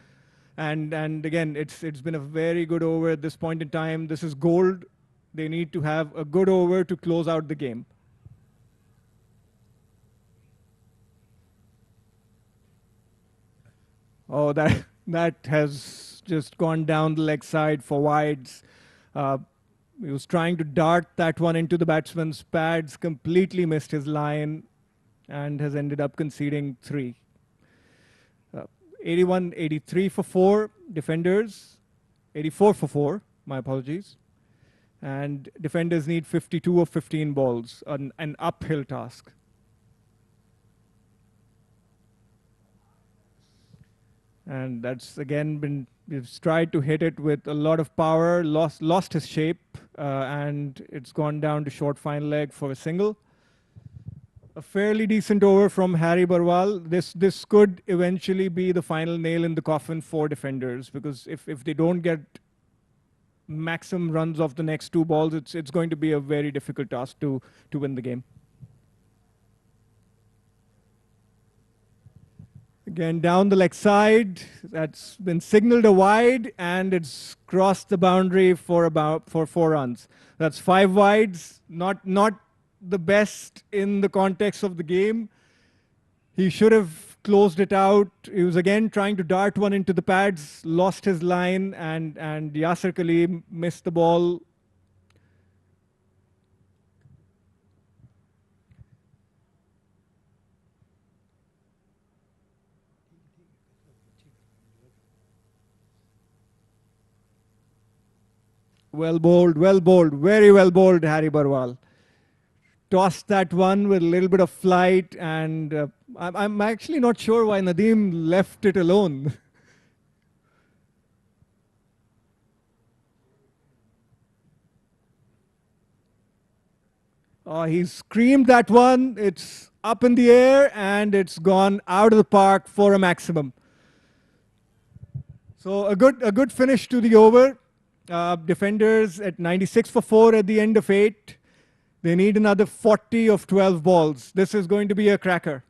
And again, it's been a very good over at this point in time. This is gold. They need to have a good over to close out the game. Oh, that has just gone down the leg side for wides. He was trying to dart that one into the batsman's pads, completely missed his line, and has ended up conceding 3. 81, 83 for 4 defenders, 84 for 4, my apologies. And defenders need 52 of 15 balls, an uphill task. And that's again been, we've tried to hit it with a lot of power, lost his shape, and it's gone down to short fine leg for a single. A fairly decent over from Harry Barwal. This could eventually be the final nail in the coffin for defenders, because if they don't get maximum runs off the next 2 balls, it's going to be a very difficult task to win the game. Again, down the leg side, that's been signaled a wide, and it's crossed the boundary for 4 runs. That's 5 wides, not the best in the context of the game. He should have closed it out. He was again trying to dart one into the pads, lost his line, and Yasir Kaleem missed the ball. Well bowled, very well bowled, Harry Barwal. Tossed that one with a little bit of flight, and I'm actually not sure why Nadeem left it alone. He screamed that one. It's up in the air, and it's gone out of the park for a maximum. So a good finish to the over. Defenders at 96 for 4 at the end of 8. They need another 40 of 12 balls. This is going to be a cracker.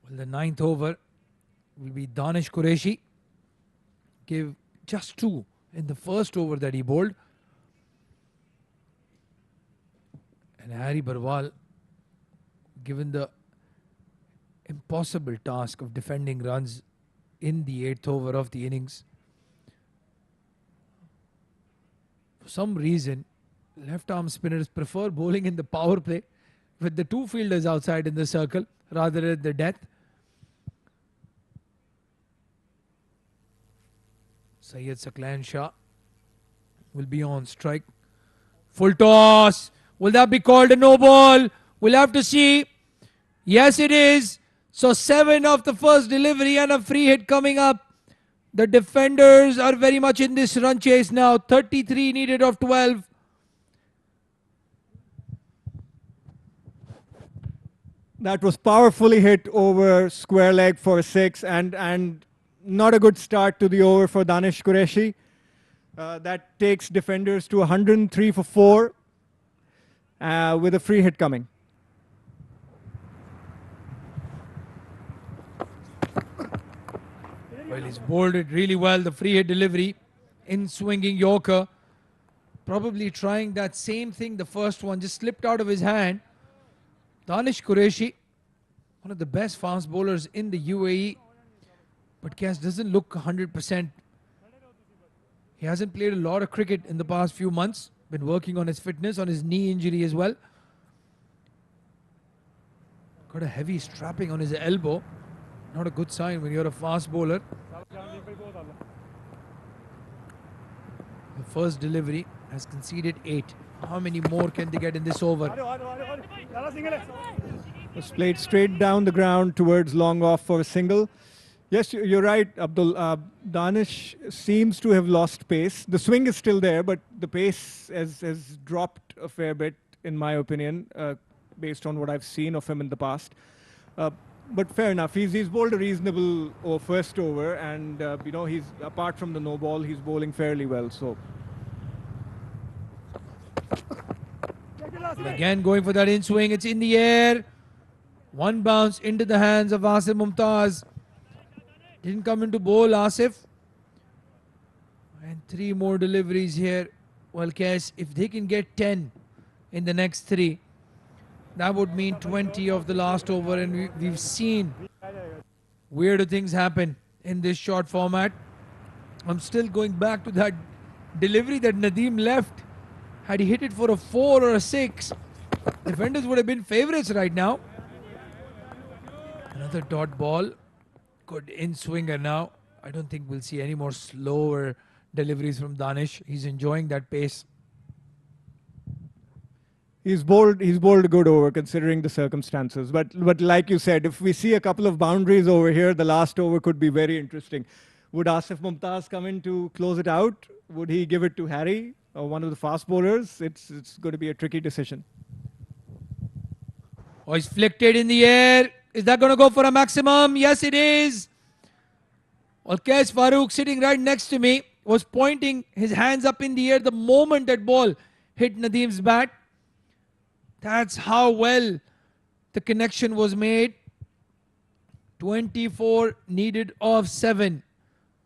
The 9th over will be Danish Qureshi. Gave just 2 in the first over that he bowled. And Harry Barwal, given the impossible task of defending runs in the 8th over of the innings. For some reason, left arm spinners prefer bowling in the power play with the two fielders outside in the circle rather than the death. Syed Saklan Shah will be on strike. Full toss. Will that be called a no ball? We'll have to see. Yes, it is. So 7 of the first delivery and a free hit coming up. The defenders are very much in this run chase now. 33 needed of 12. That was powerfully hit over square leg for a 6 and not a good start to the over for Danish Qureshi. That takes defenders to 103 for 4 with a free hit coming. Well, he's bowled it really well. The free hit delivery in swinging Yorker. Probably trying that same thing. The first one just slipped out of his hand. Danish Qureshi, one of the best fast bowlers in the UAE. But Cass doesn't look 100%. He hasn't played a lot of cricket in the past few months. Been working on his fitness, on his knee injury as well. Got a heavy strapping on his elbow. Not a good sign when you're a fast bowler. The first delivery has conceded 8. How many more can they get in this over? Was played straight down the ground towards long off for a single. Yes, you're right, Abdul. Danish seems to have lost pace. The swing is still there, but the pace has dropped a fair bit, in my opinion, based on what I've seen of him in the past. But fair enough. He's bowled a reasonable first over, and he's apart from the no ball, he's bowling fairly well. So again going for that in swing. It's in the air. One bounce into the hands of Asif Mumtaz. Didn't come into bowl, Asif. And 3 more deliveries here. Well, Cash, if they can get 10 in the next 3, that would mean 20 of the last over. And we've seen weirder things happen in this short format. I'm still going back to that delivery that Nadeem left. Had he hit it for a 4 or a 6, defenders would have been favourites right now. Another dot ball. Good in-swinger now. I don't think we'll see any more slower deliveries from Danish. He's enjoying that pace. he's bowled a good over considering the circumstances. But like you said, if we see a couple of boundaries over here, the last over could be very interesting. Would Asif Mumtaz come in to close it out? Would he give it to Harry, or one of the fast bowlers? It's going to be a tricky decision. Oh, he's flicked it in the air. Is that going to go for a maximum? Yes, it is. Well, Kais Farooq, sitting right next to me, was pointing his hands up in the air the moment that ball hit Nadeem's bat. That's how well the connection was made. 24 needed of 7.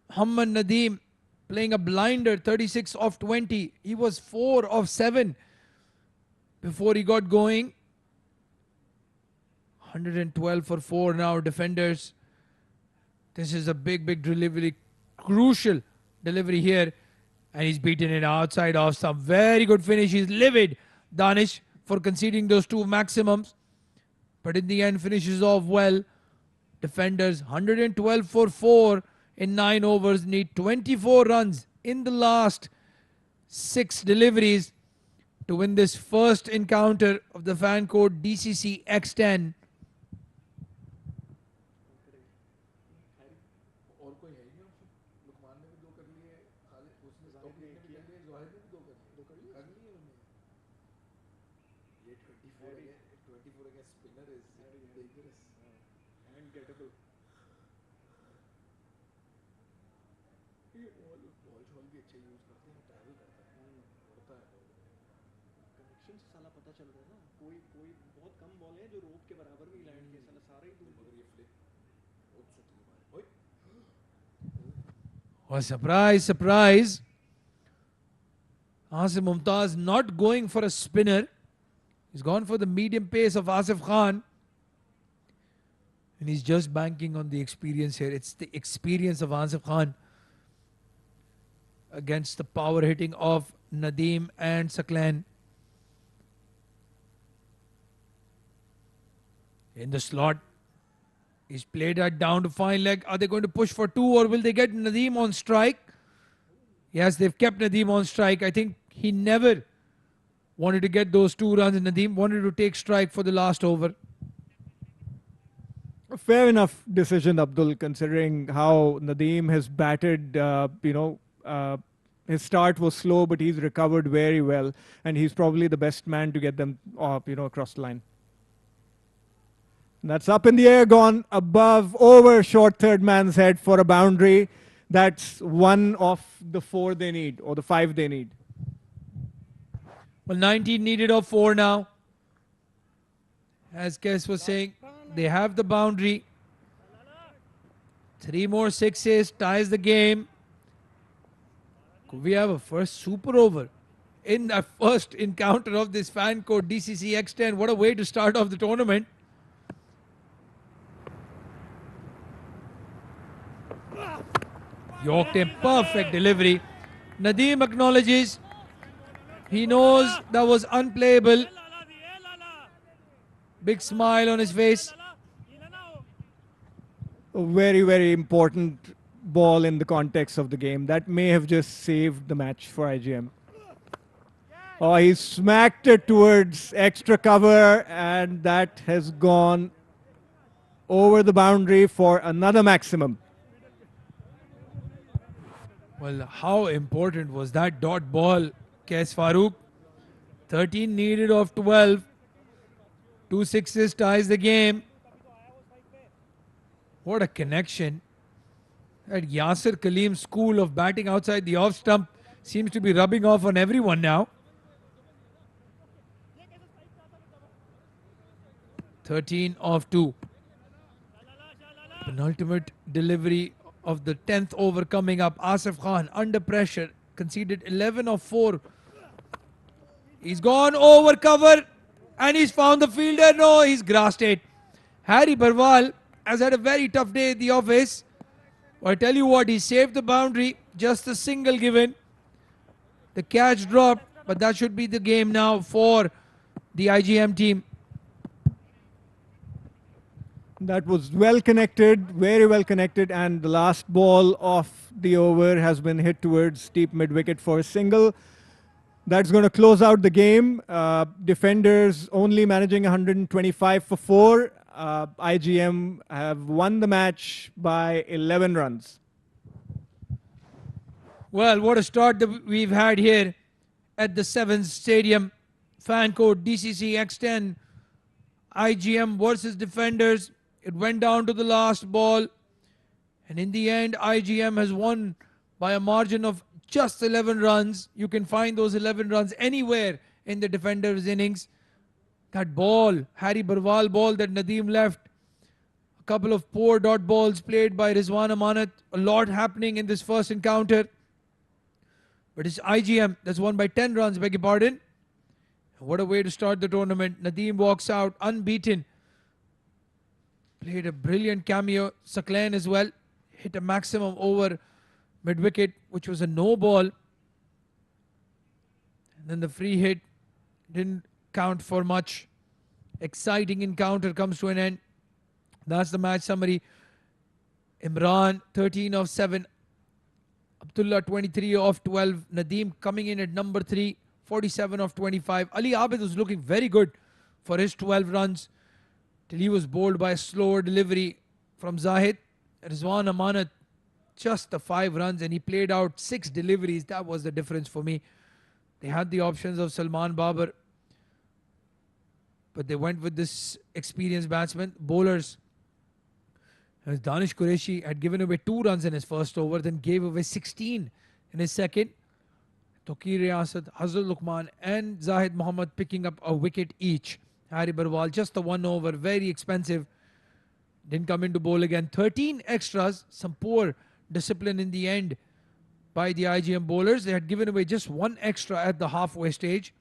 Muhammad Nadeem playing a blinder, 36 of 20. He was 4 of 7 before he got going. 112 for 4 now, defenders. This is a big delivery, crucial delivery here. And he's beaten it outside off some very good finish. He's livid, Danish, for conceding those 2 maximums. But in the end, finishes off well. Defenders, 112 for 4 in 9 overs, need 24 runs in the last 6 deliveries to win this first encounter of the fan code DCC X10. Oh, surprise, surprise. Asif Mumtaz not going for a spinner. He's gone for the medium pace of Asif Khan. And he's just banking on the experience here. It's the experience of Asif Khan against the power hitting of Nadeem and Saklan. In the slot, he's played that down to fine leg. Are they going to push for two, or will they get Nadeem on strike? Yes, they've kept Nadeem on strike. I think he never wanted to get those 2 runs, and Nadeem wanted to take strike for the last over. A fair enough decision, Abdul, considering how Nadeem has batted. His start was slow, but he's recovered very well, and he's probably the best man to get them across the line. That's up in the air, gone above, over short third man's head for a boundary. That's one of the 4 they need, or the 5 they need. Well, 19 needed of 4 now. As Kes was saying, they have the boundary. 3 more sixes, ties the game. Could we have a first super over in the first encounter of this fan code DCC X10? What a way to start off the tournament. Yorked him, perfect delivery. Nadeem acknowledges. He knows that was unplayable. Big smile on his face. A very, very important ball in the context of the game. That may have just saved the match for IGM. Oh, he smacked it towards extra cover, and that has gone over the boundary for another maximum. Well, how important was that dot ball, Kes Farooq? 13 needed of 12. 2 sixes ties the game. What a connection. That Yasir Kaleem school of batting outside the off stump seems to be rubbing off on everyone now. 13 of 2. Penultimate delivery of the 10th over coming up. Asif Khan under pressure, conceded 11 of 4. He's gone over cover and he's found the fielder. No, he's grassed it. Harry Barwal has had a very tough day at the office. I tell you what, he saved the boundary, just a single given. The catch dropped, but that should be the game now for the IGM team. That was well connected, very well connected, and the last ball of the over has been hit towards deep mid-wicket for a single. That's going to close out the game. Defenders only managing 125 for 4. IGM have won the match by 11 runs. Well, what a start that we've had here at the Sevens Stadium. Fan code DCC X10. IGM versus Defenders. It went down to the last ball. And in the end, IGM has won by a margin of just 11 runs. You can find those 11 runs anywhere in the Defenders' innings. That ball, Harry Barwal ball that Nadeem left. A couple of poor dot balls played by Rizwan Amanat. A lot happening in this first encounter. But it's IGM that's won by 10 runs, beg your pardon. What a way to start the tournament. Nadeem walks out unbeaten. Played a brilliant cameo. Saklan as well. Hit a maximum over mid-wicket, which was a no ball. And then the free hit didn't count for much. Exciting encounter comes to an end. That's the match summary. Imran, 13 of 7. Abdullah, 23 of 12. Nadeem coming in at number 3, 47 of 25. Ali Abid was looking very good for his 12 runs till he was bowled by a slower delivery from Zahid. Rizwan Amanat, just the 5 runs, and he played out 6 deliveries. That was the difference for me. They had the options of Salman Babar, but they went with this experienced batsman. Bowlers, as Danish Qureshi had given away 2 runs in his first over, then gave away 16 in his second. Tokir Riyasat, Hazrul Luqman and Zahid Muhammad picking up a wicket each. Harry Barwal, just the 1 over, very expensive. Didn't come into bowl again. 13 extras, some poor discipline in the end by the IGM bowlers. They had given away just 1 extra at the halfway stage.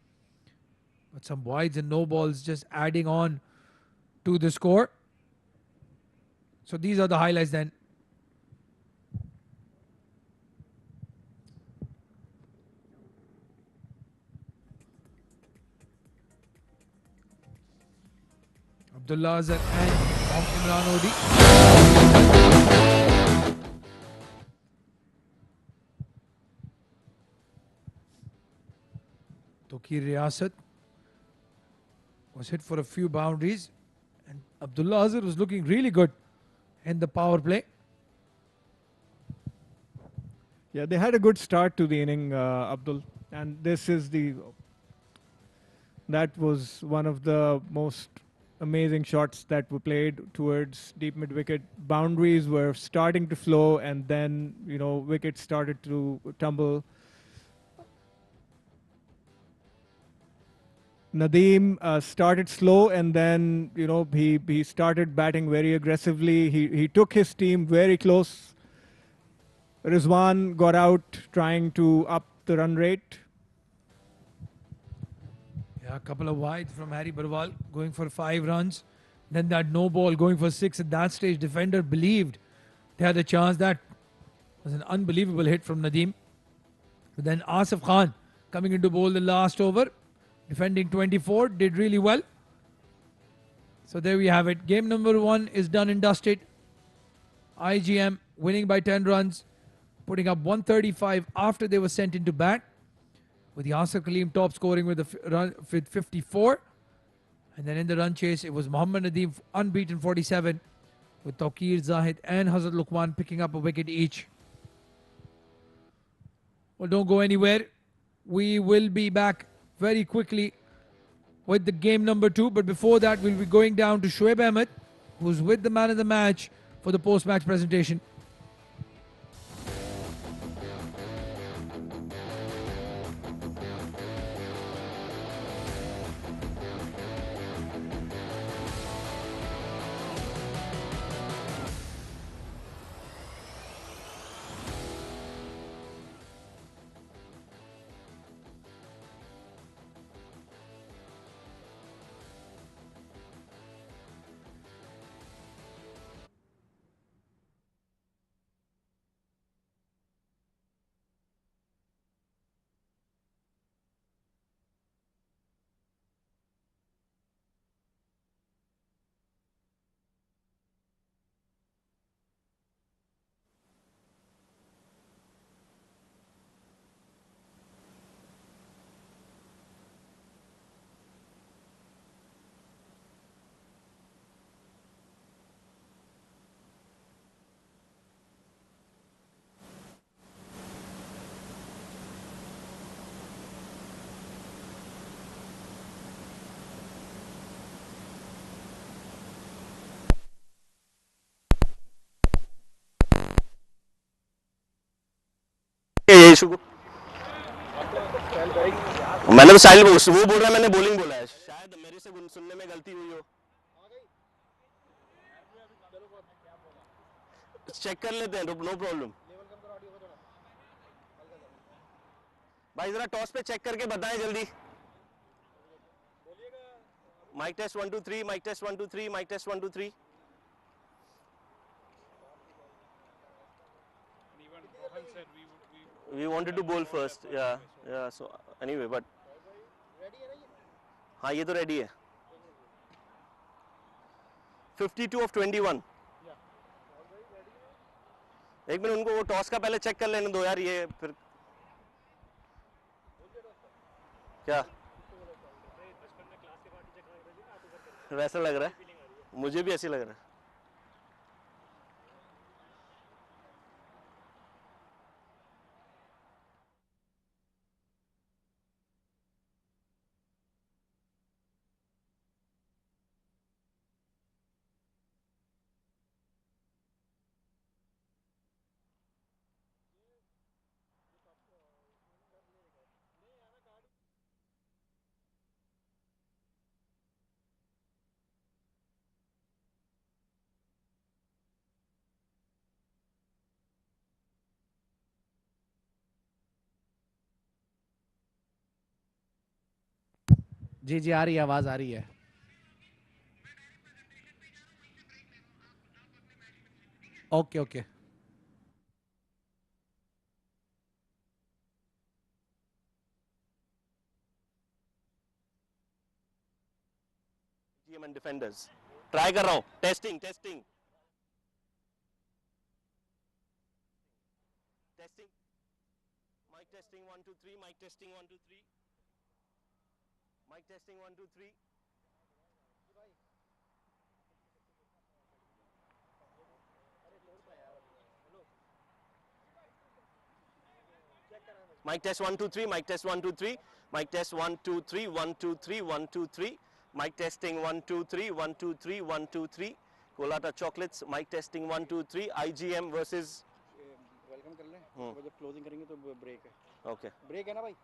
But some wides and no balls just adding on to the score. So these are the highlights then. Abdullah Azhar and Imran Odi. Tokir Riyasat was hit for a few boundaries, and Abdullah Azhar was looking really good in the power play. Yeah, they had a good start to the inning, Abdul, and that was one of the most amazing shots that were played towards deep mid wicket. Boundaries were starting to flow, and then wickets started to tumble. Nadeem started slow, and then he started batting very aggressively. He took his team very close. Rizwan got out trying to up the run rate. Yeah, a couple of wides from Harry Barwal going for 5 runs. Then that no ball going for 6. At that stage, defender believed they had a chance. That was an unbelievable hit from Nadeem. But then Asif Khan coming into bowl the last over, defending 24, did really well. So there we have it. Game number 1 is done and dusted. IGM winning by 10 runs, putting up 135 after they were sent into bat, with Yasir Kaleem top scoring with 54. And then in the run chase, it was Mohammad Nadeem unbeaten 47, with Tawqir Zahid and Hazrat Luqman picking up a wicket each. Well, don't go anywhere. We will be back very quickly with the game number 2. But before that, we'll be going down to Shoaib Ahmed, who's with the man of the match for the post-match presentation. ये issue को मैंने तो style वो बोल रहा है, मैंने bowling बोला है, शायद मेरे से सुनने में गलती हुई हो. चेक कर लेते हैं, नो प्रॉब्लम. भाई जरा टॉस पे चेक करके बताएं जल्दी. Mic test 1 2 3, mic test 1 2 3, mic test 1 2 3. We wanted to bowl first, yeah. So anyway, but हाँ ये तो ready है. 52 of 21. एक मिनट उनको वो टॉस का पहले चेक कर लेने दो यार, ये फिर क्या वैसा लग रहा है, मुझे भी ऐसे लग रहा है. जी जी आ रही है, आवाज आ रही है. Okay, okay. GM and defenders. Try कर रहा हूँ. Testing, testing. Testing. Mic testing 1 2 3. Mic testing 1 2 3. Mic testing 1 2 3. Mic test 1 2 3. Mic test 1 2 3. Mic test 1 2 3 1 2 3 1 2 3. Mic testing 1 2 3 1 2 3 1 2 3. Kolata Chocolates. Mic testing 1 2 3. IGM versus. Welcome कर लें वो जब क्लोजिंग करेंगे तो break है Okay. ब्रेक है ना भाई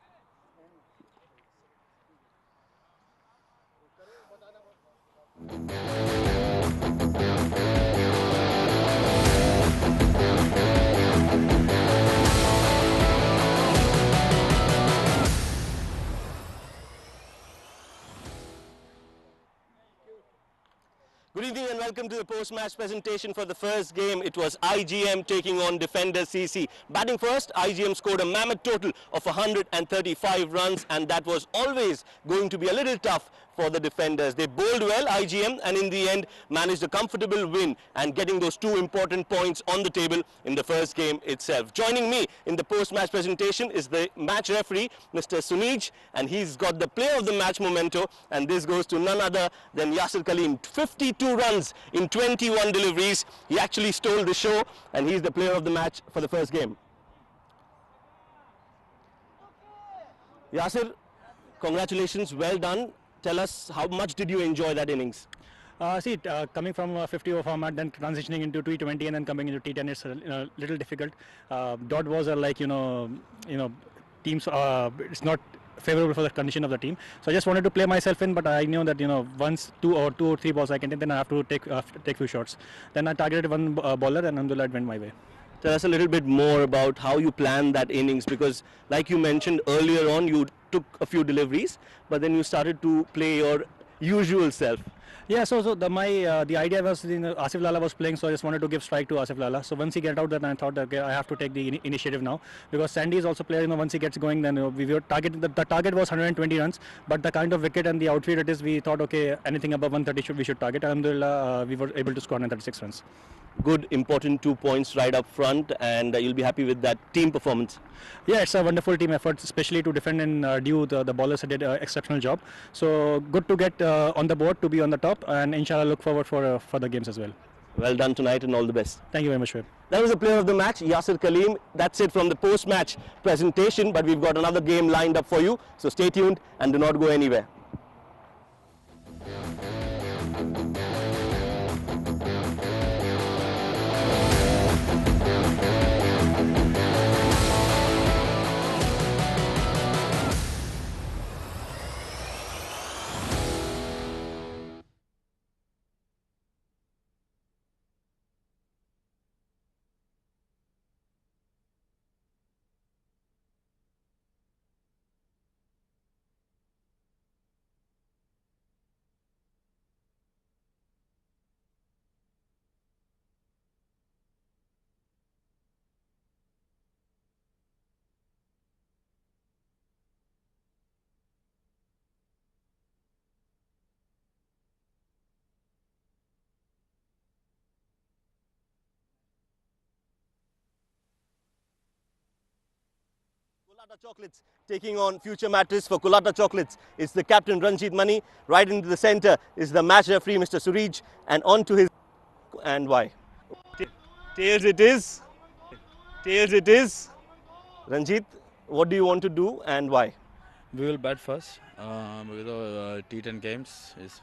Good evening and welcome to the post-match presentation for the first game. It was IGM taking on defender CC. Batting first, IGM scored a mammoth total of 135 runs, and that was always going to be a little tough for the defenders. They bowled well, IGM, and in the end managed a comfortable win and getting those 2 important points on the table in the first game itself. Joining me in the post-match presentation is the match referee, Mr. Sunij, and he's got the player of the match memento, and this goes to none other than Yasir Kaleem. 52 runs in 21 deliveries. He actually stole the show, and he's the player of the match for the first game. Yasir, congratulations, well done. Tell us, how much did you enjoy that innings? Coming from a 50 over format, then transitioning into T20 and then coming into T10, it's a little difficult. Dot balls are like teams. It's not favorable for the condition of the team. So I just wanted to play myself in, but I knew that once two or three balls I can take, then I have to take few shots. Then I targeted one bowler, and alhamdulillah it went my way. Tell us a little bit more about how you planned that innings, because like you mentioned earlier on, you took a few deliveries, but then you started to play your usual self. Yeah, so the idea was Asif Lala was playing, so I just wanted to give strike to Asif Lala. So once he get out, then I thought that okay, I have to take the initiative now, because Sandy is also player. Once he gets going, then we were targeting the target was 120 runs, but the kind of wicket and the outfield it is, we thought okay, anything above 130 we should target. Alhamdulillah, we were able to score 136 runs. Good, important 2 points right up front, and you'll be happy with that team performance. Yeah, it's a wonderful team effort, especially to defend and due the bowlers did an exceptional job. So good to get on the board, to be on the top, and inshallah look forward for the games as well. Well done tonight and all the best. Thank you very much, Shoaib. That was the player of the match, Yasir Kaleem. That's it from the post-match presentation, but we've got another game lined up for you, so stay tuned and do not go anywhere. Kolata Chocolates taking on future matches for Kolata Chocolates. It's the captain Ranjit Mani. Right into the center is the match referee Mr. Surij, and on to his and why. Tails it is. Tails it is. Ranjit, what do you want to do and why? We will bat first because T10 games is